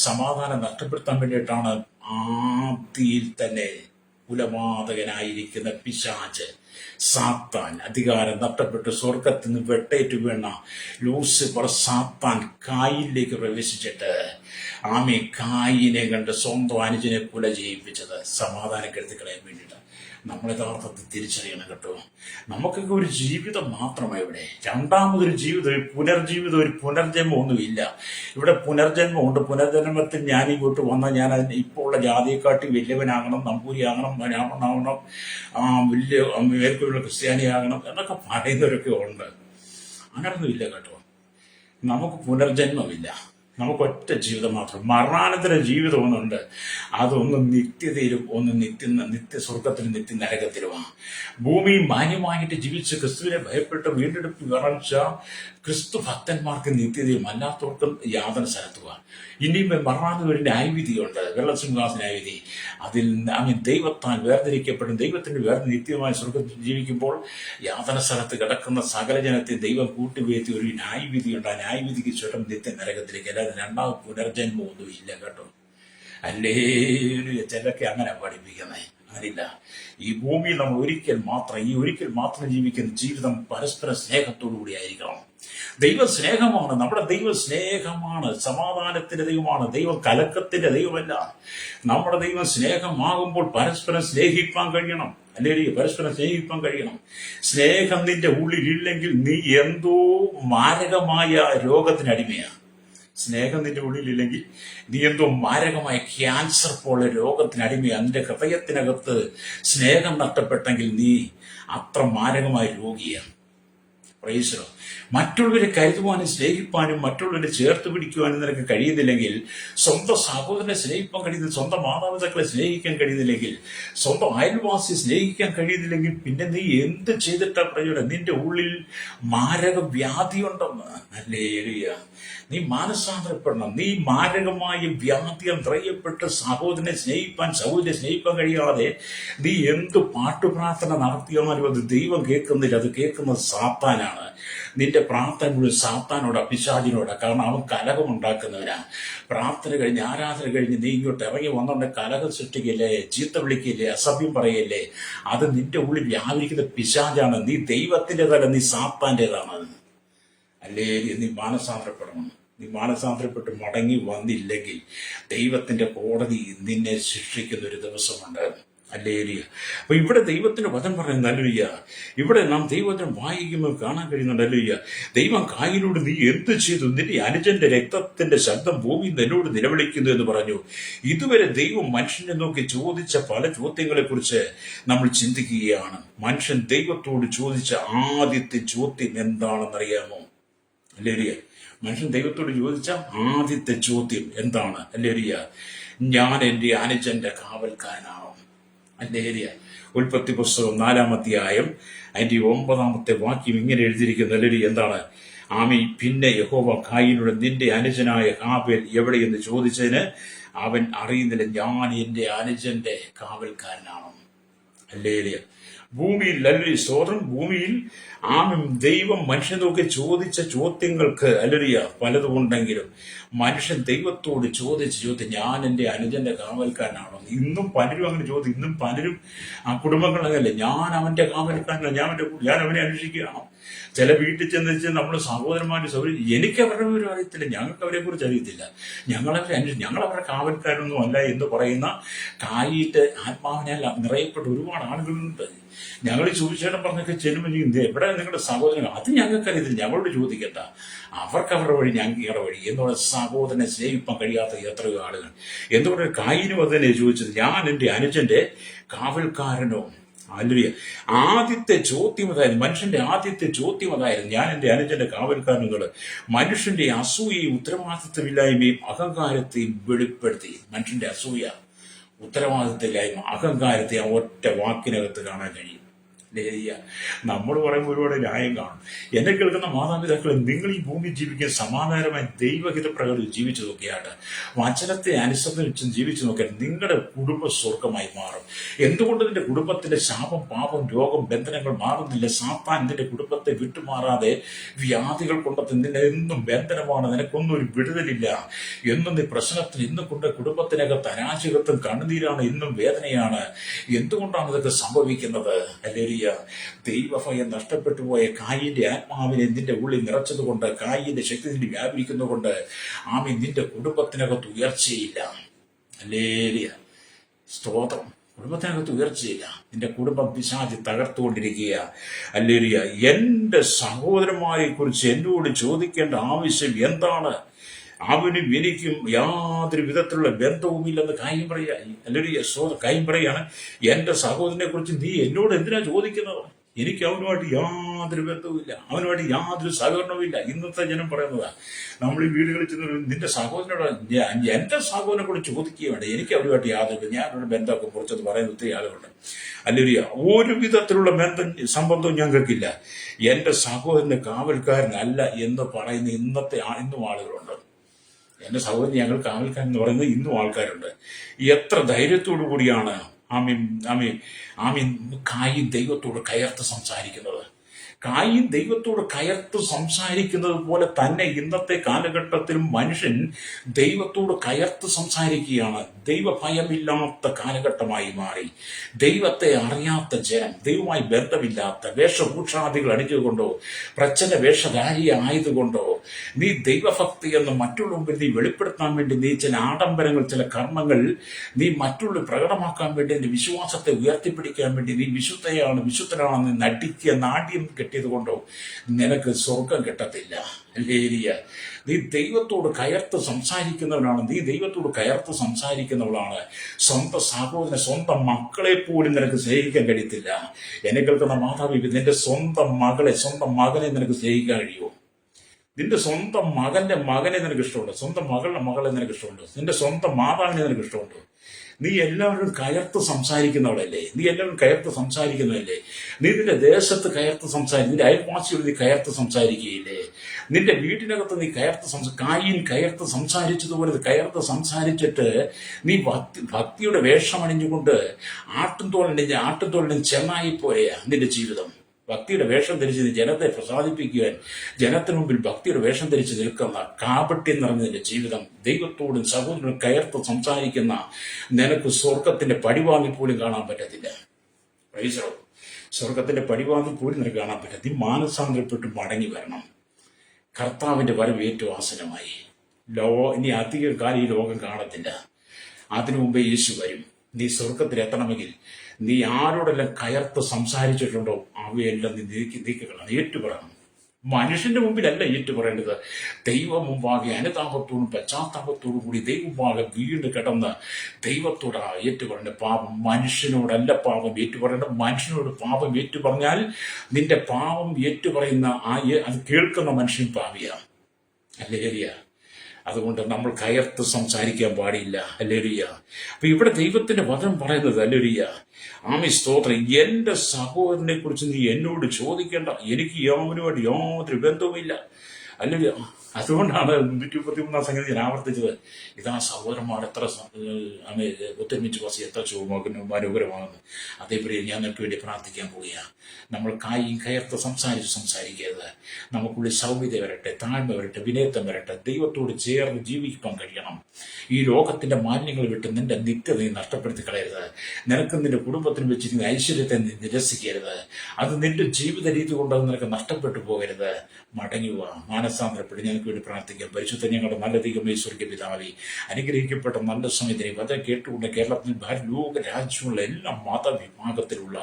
സമാധാനം നഷ്ടപ്പെടുത്താൻ വേണ്ടിയിട്ടാണ് ആദ്യയിൽ തന്നെ കുലപാതകനായിരിക്കുന്ന പിശാച് സാത്താൻ അധികാരം നഷ്ടപ്പെട്ട് സ്വർഗത്തിൽ നിന്ന് വെട്ടേറ്റ് വീണ ലൂസിഫർ സാത്താൻ കായിലേക്ക് പ്രവേശിച്ചിട്ട് കായിനെ കണ്ട് സ്വന്തം അനുജനെ കൊല ചെയ്യിപ്പിച്ചത് സമാധാനം കരുതി കളയാൻ വേണ്ടിയിട്ട്. നമ്മൾ യഥാർത്ഥത്തിൽ തിരിച്ചറിയണം കേട്ടോ. നമുക്കൊക്കെ ഒരു ജീവിതം മാത്രമാണ് ഇവിടെ. രണ്ടാമതൊരു ജീവിതം, ഒരു പുനർജീവിതം, ഒരു പുനർജന്മം ഒന്നുമില്ല ഇവിടെ. പുനർജന്മമുണ്ട്. പുനർജന്മത്തിൽ ഞാൻ ഇങ്ങോട്ട് വന്നാൽ ഞാൻ അതിന് ഇപ്പോൾ ഉള്ള ജാതിയെക്കാട്ടി വലിയവനാകണം, നമ്പൂരിയാകണം, ബ്രാഹ്മണനാകണം, വലിയ മേൽക്കുള്ള ക്രിസ്ത്യാനിയാകണം എന്നൊക്കെ പറയുന്നവരൊക്കെ ഉണ്ട്. അങ്ങനൊന്നും ഇല്ല കേട്ടോ. നമുക്ക് പുനർജന്മമില്ല. നമുക്ക് ഒറ്റ ജീവിതം മാത്രം. മരണാനന്തര ജീവിതം ഒന്നുണ്ട്. അതൊന്ന് നിത്യതയിലും ഒന്ന് നിത്യ സ്വർഗത്തിലും നിത്യ നരകത്തിലുമാണ്. ഭൂമിയിൽ മാന്യമായിട്ട് ജീവിച്ച് ക്രിസ്തുവിനെ ഭയപ്പെട്ട് വീണ്ടെടുപ്പ് വിറച്ച ക്രിസ്തു ഭക്തന്മാർക്ക് നിത്യതയും അല്ലാത്തവർക്കും യാതൊരു സ്ഥലത്തുമാണ്. ഇനിയും മരണാനന്തര ഒരു ന്യായവിധിയുണ്ട്, വെള്ളസിംഹാസന ന്യായവിധി. അതിൽ ദൈവത്താൽ വേർതിരിക്കപ്പെടും. ദൈവത്തിന്റെ നിത്യമായ സ്വർഗത്തിൽ ജീവിക്കുമ്പോൾ യാതന സ്ഥലത്ത് കിടക്കുന്ന സകല ജനത്തെ ദൈവം കൂട്ടിവേറ്റി ഒരു ന്യായവിധിയുണ്ട്. ആ ന്യായവിധിക്ക് ശേഷം നിത്യ നരകത്തിലേക്ക്. അല്ലാതെ രണ്ടാമത് പുനർജന്മം ഒന്നും ഇല്ല കേട്ടോ. അല്ലേ ചിലൊക്കെ അങ്ങനെ പഠിപ്പിക്കുന്നത്. അങ്ങനില്ല. ഈ ഭൂമിയിൽ നമ്മൾ ഒരിക്കൽ മാത്രം ജീവിക്കുന്ന ജീവിതം പരസ്പര സ്നേഹത്തോടു കൂടി ആയിരിക്കണം. ദൈവ സ്നേഹമാണ്. നമ്മുടെ ദൈവ സ്നേഹമാണ്. സമാധാനത്തിന്റെ ദൈവമാണ്. ദൈവം കലക്കത്തിന്റെ ദൈവമല്ല. നമ്മുടെ ദൈവം സ്നേഹമാകുമ്പോൾ പരസ്പരം സ്നേഹിക്കാൻ കഴിയണം. അല്ലേ? പരസ്പരം സ്നേഹിക്കാൻ കഴിയണം. സ്നേഹം നിന്റെ ഉള്ളിലില്ലെങ്കിൽ നീ എന്തോ മാരകമായ രോഗത്തിനടിമയാണ്. സ്നേഹം നിന്റെ ഉള്ളിലില്ലെങ്കിൽ നീ എന്തോ മാരകമായ ക്യാൻസർ പോലെ രോഗത്തിനടിമയാണ്. നിന്റെ ഹൃദയത്തിനകത്ത് സ്നേഹം നഷ്ടപ്പെട്ടെങ്കിൽ നീ അത്ര മാരകമായ രോഗിയാണ്. പ്രൈസലോ. മറ്റുള്ളവരെ കരുതുവാനും സ്നേഹിപ്പാനും മറ്റുള്ളവരെ ചേർത്ത് പിടിക്കുവാനും നിനക്ക് കഴിയുന്നില്ലെങ്കിൽ, സ്വന്തം സഹോദരനെ സ്നേഹിക്കാൻ കഴിയുന്നില്ല, സ്വന്തം മാതാപിതാക്കളെ സ്നേഹിക്കാൻ കഴിയുന്നില്ലെങ്കിൽ, സ്വന്തം അയൽവാസിയെ സ്നേഹിക്കാൻ കഴിയുന്നില്ലെങ്കിൽ പിന്നെ നീ എന്ത് ചെയ്തിട്ടാ പ്രയോജനം? നിന്റെ ഉള്ളിൽ മാരക വ്യാധിയുണ്ടെന്ന്. ഹല്ലേലൂയ. നീ മാനസാന്തരപ്പെടണം. നീ മാരകമായ വ്യാധിയാൽ ത്രയപ്പെട്ട് സഹോദരനെ സ്നേഹിക്കാൻ കഴിയാതെ നീ എന്ത് പാട്ടുപ്രാർത്ഥന നടത്തിയാലും അത് ദൈവം കേൾക്കുന്നില്ല. അത് കേൾക്കുന്നത് സാത്താനാണ്. നിന്റെ പ്രാർത്ഥന മുഴുവൻ സാത്താനോട്, പിശാചിനോട്. കാരണം അവൻ കലഹമുണ്ടാക്കുന്നവനാ. പ്രാർത്ഥന കഴിഞ്ഞ് ആരാധന കഴിഞ്ഞ് നീ ഇങ്ങോട്ട് ഇറങ്ങി വന്നോണ്ട് കലഹം സൃഷ്ടിക്കില്ലേ, ചീത്ത വിളിക്കില്ലേ, അസഭ്യം പറയല്ലേ, അത് നിന്റെ ഉള്ളിൽ വ്യാപരിക്കുന്ന പിശാചാണ്. നീ ദൈവത്തിൻ്റെതല്ല, നീ സാത്താൻ്റെതാണ്. അല്ലേ? നീ മാനസാന്തരപ്പെടണം. നീ മാനസാന്തരപ്പെട്ട് മടങ്ങി വന്നില്ലെങ്കിൽ ദൈവത്തിന്റെ കോടതി നിന്നെ ശിക്ഷിക്കുന്ന ഒരു ദിവസമുണ്ട്. ഹല്ലേലൂയ. അപ്പൊ ഇവിടെ ദൈവത്തിന്റെ വചനം പറയുന്നത് ഹല്ലേലൂയ. ഇവിടെ നാം ദൈവത്തിനെ വായിക്കുമ്പോൾ കാണാൻ കഴിയുന്നുണ്ട്. ഹല്ലേലൂയ. ദൈവം കായിലൂടെ നീ എന്ത് ചെയ്തു? നിന്റെ അനുജന്റെ രക്തത്തിന്റെ ശബ്ദം ഭൂമി നിന്നോട് നിലവിളിക്കുന്നു എന്ന് പറഞ്ഞു. ഇതുവരെ ദൈവം മനുഷ്യനെ നോക്കി ചോദിച്ച പല ചോദ്യങ്ങളെ കുറിച്ച് നമ്മൾ ചിന്തിക്കുകയാണ്. മനുഷ്യൻ ദൈവത്തോട് ചോദിച്ച ആദ്യത്തെ ചോദ്യം എന്താണെന്നറിയാമോ? ഹല്ലേലൂയ. മനുഷ്യൻ ദൈവത്തോട് ചോദിച്ച ആദ്യത്തെ ചോദ്യം എന്താണ്? ഹല്ലേലൂയ. ഞാൻ എൻ്റെ അനുജന്റെ കാവൽക്കാരനാണോ? ഹല്ലേലൂയ. ഉൽപ്പത്തി പുസ്തകം 4-ാം അധ്യായം അതിന്റെ 9-ാമത്തെ വാക്യം ഇങ്ങനെ എഴുതിയിരിക്കുന്നു. ഹല്ലേലൂയ. എന്താണ്? പിന്നെ യഹോവ കായീനോട് നിന്റെ അനുജനായ ഹാബേൽ എവിടെയെന്ന് ചോദിച്ചതിന് അവൻ അറിയുന്നില്ല, ഞാൻ എൻ്റെ അനുജന്റെ കാവൽക്കാരനാണോ? ഹല്ലേലൂയ. ഭൂമിയിൽ ഭൂമിയിൽ ദൈവം മനുഷ്യൻ നോക്കി ചോദിച്ച ചോദ്യങ്ങൾക്ക് ഹല്ലേലൂയ പലതുമുണ്ടെങ്കിലും മനുഷ്യൻ ദൈവത്തോട് ചോദിച്ച ചോദ്യം ഞാൻ എൻ്റെ അനുജന്റെ കാവൽക്കാരനാണോ? ഇന്നും പലരും അങ്ങനെ ചോദ്യം. ഇന്നും പലരും ആ കുടുംബങ്ങളല്ലേ, ഞാൻ അവന്റെ കാവൽക്കാരനോ, ഞാൻ അവനെ അന്വേഷിക്കുകയാണോ? ചില വീട്ടിൽ ചെന്ന് നമ്മൾ സഹോദരന്മാരുടെ സൗകര്യം, എനിക്ക് അവരുടെ വിവരം അറിയത്തില്ല, ഞങ്ങൾക്ക് അവരെ കുറിച്ച് അറിയത്തില്ല, ഞങ്ങളവരുടെ കാവൽക്കാരൊന്നും അല്ല എന്ന് പറയുന്ന കായിട്ട് ആത്മാവിനാൽ നിറയപ്പെട്ട ഒരുപാട് ആളുകളുണ്ട്. ഞങ്ങൾ ചോദിച്ചേട്ടൻ പറഞ്ഞൊക്കെ ചെല്ലുമ്പോൾ എവിടെ നിങ്ങളുടെ സഹോദരങ്ങൾ? അത് ഞങ്ങൾക്കറിയത്തില്ല, ഞങ്ങളോട് ചോദിക്കണ്ട, അവർക്ക് അവരുടെ വഴി, ഞങ്ങളുടെ വഴി എന്നുള്ള സഹോദരനെ സ്നേഹിപ്പാൻ കഴിയാത്ത എത്രയോ ആളുകൾ. എന്തുകൊണ്ട് കായിനും അത് തന്നെ ചോദിച്ചത്, ഞാൻ എൻ്റെ അനുജന്റെ കാവൽക്കാരനോ? ഹല്ലേലൂയ. ആദ്യത്തെ ചോദ്യം അതായിരുന്നു, മനുഷ്യന്റെ ആദ്യത്തെ ചോദ്യം അതായിരുന്നു, ഞാൻ എൻ്റെ അനുജന്റെ കാവൽക്കാരനുകൾ. മനുഷ്യന്റെ അസൂയയും ഉത്തരവാദിത്വമില്ലായ്മയും അഹങ്കാരത്തെയും വെളിപ്പെടുത്തി. മനുഷ്യന്റെ അസൂയ, ഉത്തരവാദിത്വമില്ലായ്മ, അഹങ്കാരത്തെ ആ ഒറ്റ വാക്കിനകത്ത് കാണാൻ കഴിയും. നമ്മൾ പറയുമ്പോൾ ഒരുപാട് ന്യായം കാണും. എന്നെ കേൾക്കുന്ന മാതാപിതാക്കളെ, നിങ്ങൾ ഈ ഭൂമി ജീവിക്കാൻ സമാധാനമായി ദൈവഹിത പ്രകാരം ജീവിച്ചു നോക്കിയാട്ട്, വചനത്തെ അനുസരിച്ച് ജീവിച്ചു നോക്കിയാൽ നിങ്ങളുടെ കുടുംബ സ്വർഗമായി മാറും. എന്തുകൊണ്ട് നിന്റെ കുടുംബത്തിന്റെ ശാപം, പാപം, രോഗം, ബന്ധനങ്ങൾ മാറുന്നില്ല? സാത്താൻ നിന്റെ കുടുംബത്തെ വിട്ടുമാറാതെ വ്യാധികൾ കൊണ്ടെത്തി നിന്നെ എന്നും ബന്ധനമാണ്, നിനക്കൊന്നും ഒരു വിടുതലില്ല, എന്നും നീ പ്രശ്നത്തിൽ, ഇന്നും കൊണ്ട് കുടുംബത്തിനകത്ത് അരാജകത്വം, കണ്ണുനീരാണ്, ഇന്നും വേദനയാണ്. എന്തുകൊണ്ടാണ് ഇതൊക്കെ സംഭവിക്കുന്നത്? ഹല്ലേലൂയ. ഹല്ലേലൂയ. ദൈവഭയം നഷ്ടപ്പെട്ടു പോയ കായിന്റെ ആത്മാവിനെ നിന്റെ ഉള്ളിൽ നിറച്ചതുകൊണ്ട്, കായിന്റെ ശക്തി നിന്റെ വ്യാപരിക്കുന്നതുകൊണ്ട് ആമീൻ, നിന്റെ കുടുംബത്തിനകത്ത് ഉയർച്ചയില്ല. ഹല്ലേലൂയ, സ്തോത്രം. കുടുംബത്തിനകത്ത് ഉയർച്ചയില്ല. നിന്റെ കുടുംബം പിശാച് തകർത്തുകൊണ്ടിരിക്കുക. ഹല്ലേലൂയ. എന്റെ സഹോദരന്മാരെ കുറിച്ച് എന്നോട് ചോദിക്കേണ്ട ആവശ്യം എന്താണ്? അവനും എനിക്കും യാതൊരു വിധത്തിലുള്ള ബന്ധവുമില്ലെന്ന് കാര്യം പറയുക. ഹല്ലേലൂയ, കാര്യം പറയാണ്, എന്റെ സഹോദരനെ കുറിച്ച് നീ എന്നോട് എന്തിനാ ചോദിക്കുന്നത്? എനിക്ക് അവനുമായിട്ട് യാതൊരു ബന്ധവുമില്ല, അവനുമായിട്ട് യാതൊരു സഹകരണവുമില്ല. ഇന്നത്തെ ജനം പറയുന്നതാ. നമ്മൾ ഈ വീടുകളിൽ ചെന്ന് നിന്റെ സഹോദരനോട്, എന്റെ സഹോദരനെ കൂടെ ചോദിക്കുകയാണ്, എനിക്ക് അവരുമായിട്ട് യാതൊരു, ഞാനൊരു ബന്ധമൊക്കെ കുറിച്ചത് പറയുന്ന ഒത്തിരി ആളുകളുണ്ട്. അല്ലെങ്കിൽ ഒരു വിധത്തിലുള്ള സംബന്ധവും ഞങ്ങൾക്കില്ല, എന്റെ സഹോദരന് കാവൽക്കാരനല്ല എന്ന് പറയുന്ന ഇന്നും ആളുകളുണ്ട്. എന്റെ സഹോദരൻ ഞങ്ങൾ കാവൽക്കാരൻ എന്ന് പറയുന്നത് ഇന്നും ആൾക്കാരുണ്ട്. എത്ര ധൈര്യത്തോടു കൂടിയാണ് ആമീൻ കായിൻ ദൈവത്തോട് കയർത്ത് സംസാരിക്കുന്നത്. കായിൻ ദൈവത്തോട് കയർത്ത് സംസാരിക്കുന്നത് പോലെ തന്നെ ഇന്നത്തെ കാലഘട്ടത്തിലും മനുഷ്യൻ ദൈവത്തോട് കയർത്ത് സംസാരിക്കുകയാണ്. ദൈവഭയമില്ലാത്ത കാലഘട്ടമായി മാറി. ദൈവത്തെ അറിയാത്ത ജനം, ദൈവവുമായി ബന്ധമില്ലാത്ത വേഷഭൂഷാദികൾ അണിഞ്ഞുകൊണ്ടോ പ്രച്ഛന്ന വേഷധാരിയായതുകൊണ്ടോ നീ ദൈവഭക്തി എന്ന് മറ്റുള്ള മുമ്പിൽ നീ വെളിപ്പെടുത്താൻ വേണ്ടി നീ ചില ആഡംബരങ്ങൾ, ചില കർമ്മങ്ങൾ നീ മറ്റുള്ള പ്രകടമാക്കാൻ വേണ്ടി, നിന്റെ വിശ്വാസത്തെ ഉയർത്തിപ്പിടിക്കാൻ വേണ്ടി നീ വിശുദ്ധനാണെന്ന് നടിക്കുക, നാട്യം കെട്ടിയത് കൊണ്ടോ നിനക്ക് സ്വർഗം കിട്ടത്തില്ല. ഹല്ലേലൂയ. നീ ദൈവത്തോട് കയർത്ത് സംസാരിക്കുന്നവനാണ്, നീ ദൈവത്തോട് കയർത്ത് സംസാരിക്കുന്നവളാണ്. സ്വന്തം സഹോദരനെ, സ്വന്തം മക്കളെ പോലും നിനക്ക് സ്നേഹിക്കാൻ കഴിയത്തില്ല. എന്നെ കേൾക്കുന്ന മാതാവി, നിന്റെ സ്വന്തം മകളെ, സ്വന്തം മകനെ നിനക്ക് സ്നേഹിക്കാൻ കഴിയുമോ? നിന്റെ സ്വന്തം മകന്റെ മകനെ നിനക്ക് ഇഷ്ടമുണ്ട്? സ്വന്തം മകളുടെ മകളെ നിനക്ക് ഇഷ്ടമുണ്ട്? നിന്റെ സ്വന്തം മാതാവിനെ നിനക്ക് ഇഷ്ടമുണ്ട്? നീ എല്ലാവരും കയർത്ത് സംസാരിക്കുന്നവളല്ലേ? നീ എല്ലാവരും കയർത്ത് സംസാരിക്കുന്നതല്ലേ? നീ നിന്റെ ദേശത്ത് കയർത്ത് നിന്റെ അയൽവാസിയോട് നീ കയർത്ത് സംസാരിക്കുകയില്ലേ? നിന്റെ വീട്ടിനകത്ത് നീ കായിൻ കയർത്ത് സംസാരിച്ചതുപോലെ കയർത്ത് സംസാരിച്ചിട്ട് നീ ഭക്തിയുടെ വേഷമണിഞ്ഞുകൊണ്ട് ആട്ടുംതോളിനും ചെന്നായി പോലെയാ നിന്റെ ജീവിതം. ഭക്തിയുടെ വേഷം ധരിച്ച് ജനത്തെ പ്രസാദിപ്പിക്കുവാൻ, ജനത്തിനു മുമ്പിൽ ഭക്തിയുടെ വേഷം ധരിച്ച് നിൽക്കുന്ന കാപട്യം നിറഞ്ഞതിന്റെ ജീവിതം. ദൈവത്തോടും സഹോദരനും കയർത്ത് സംസാരിക്കുന്ന നിനക്ക് സ്വർഗത്തിന്റെ പടിവാതിൽ പോലും കാണാൻ പറ്റത്തില്ല. സ്വർഗത്തിന്റെ പടിവാതിൽ പോലും നിനക്ക് കാണാൻ പറ്റില്ല. നീ മാനസാന്തരപ്പെട്ട് മടങ്ങി വരണം. കർത്താവിന്റെ വരവ് ഏറ്റവും ആസന്നമായി. ഇനി അധിക കാലം ഈ ലോകം കാണത്തില്ല. അതിനു മുമ്പേ യേശു വരും. നീ സ്വർഗത്തിൽ എത്തണമെങ്കിൽ നീ ആരോടെല്ലാം കയർത്ത് സംസാരിച്ചിട്ടുണ്ടോ അവയെല്ലാം നീ നീക്കിക്കളണം, ഏറ്റുപറയണം. മനുഷ്യന്റെ മുമ്പിലല്ല ഏറ്റുപറയേണ്ടത്, ദൈവം മുമ്പാകെ അനുതാപത്തോടും പശ്ചാത്താപത്തോടും കൂടി ദൈവം മുമ്പാകെ വീണ് കിടന്ന് ദൈവത്തോട് ഏറ്റുപറയേണ്ട. പാപം മനുഷ്യനോടല്ല പാപം ഏറ്റുപറയേണ്ട. മനുഷ്യനോട് പാപം ഏറ്റുപറഞ്ഞാൽ നിന്റെ പാപം ഏറ്റുപറയുന്ന അത് കേൾക്കുന്ന മനുഷ്യൻ പാപിയാണ്. ഹല്ലേലൂയ. അതുകൊണ്ട് നമ്മൾ കയർത്ത് സംസാരിക്കാൻ പാടില്ല. ഹല്ലേലൂയ. അപ്പൊ ഇവിടെ ദൈവത്തിന്റെ വചനം പറയുന്നത്, ഹല്ലേലൂയ, സ്തോത്രം, എന്റെ സഹോദരനെ കുറിച്ച് നീ എന്നോട് ചോദിക്കേണ്ട, എനിക്ക് യാതൊരുമായിട്ട് യാതൊരു ബന്ധവുമില്ല. ഹല്ലേലൂയ. അതുകൊണ്ടാണ് 133 സംഗതി ഞാൻ ആവർത്തിച്ചത്. ഇതാ സഹോദരന്മാർ എത്ര ഒത്തൊരുമിച്ച് വസി എത്ര മനോഹരമാകുന്നു. അതേപോലെ ഞാൻ നിനക്ക് വേണ്ടി പ്രാർത്ഥിക്കാൻ പോവുകയാണ്. നമ്മൾ കയർത്ത് സംസാരിക്കരുത്. നമുക്കുള്ളിൽ സൗമ്യത വരട്ടെ, താഴ്മ വരട്ടെ, വിനയത്വം വരട്ടെ. ദൈവത്തോട് ചേർന്ന് ജീവിക്കാൻ കഴിയണം. ഈ ലോകത്തിന്റെ മാലിന്യങ്ങൾ വിട്ട് നിന്റെ നിത്യത നീ നഷ്ടപ്പെടുത്തി കളയരുത്. നിനക്ക് നിന്റെ കുടുംബത്തിന് വെച്ചിരിക്കുന്ന ഐശ്വര്യത്തെ നീ നിരസിക്കരുത്. അത് നിന്റെ ജീവിത രീതി കൊണ്ട് നിനക്ക് നഷ്ടപ്പെട്ടു പോകരുത്. മടങ്ങുക, മാനസാന്തരപ്പെട്ട് ഞങ്ങൾക്ക് വേണ്ടി പ്രാർത്ഥിക്കാം. പരിശുദ്ധ ഞങ്ങളുടെ നല്ല ദൈവമേ, സ്വർഗ്ഗ പിതാവേ, അനുഗ്രഹിക്കപ്പെട്ട നല്ല സമയത്തിന് വചനം കേട്ടുകൊണ്ട് കേരളത്തിൽ ലോക രാജ്യമുള്ള എല്ലാ മതവിഭാഗത്തിലുള്ള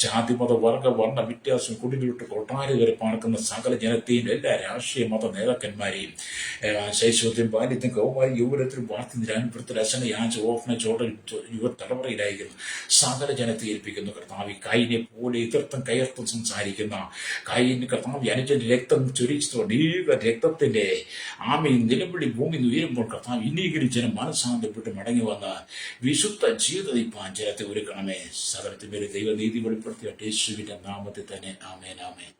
ജാതി മത വർഗ വർണ്ണ വ്യത്യാസം കുടിലോട്ട് കൊട്ടാര വരെ പാർക്കുന്ന സകല ജനത്തെയും എല്ലാ രാഷ്ട്രീയ മത നേതാക്കന്മാരെയും ശൈശവത്തിലും ബാല്യത്തിലും കൗമാരി യൗവനത്തിലും വാർത്തി നിരാനുഭവത്തിൽ അശന യാച ഓഫന ചോടൽ യുവ തലമുറയിലായിരിക്കുന്നു സകല ജനത്തെ ഏൽപ്പിക്കുന്നു. കർത്താവ് കായിനെ പോലെ എതിർത്തും കയർത്തും സംസാരിക്കുന്ന കായിന് കർത്താവ് അനുജന്റെ രക്തം ചൊരിച്ചതോ അനേക രക്തത്തിന്റെ നിലവിളി ഭൂമി ഉയരുമ്പോൾ കർത്താവ് ഇനീകരി ജനം മനസ്സാന്തപ്പെട്ട് മടങ്ങി വന്ന വിശുദ്ധ ജീവിതം ജനത്തെ ഒരുക്കണമേ. സകലത്തിന്മേൽ ദൈവനീതി വെളിപ്പെടുത്തിയ യേശുവിന്റെ നാമത്തിൽ തന്നെ ആമേൻ, ആമേൻ.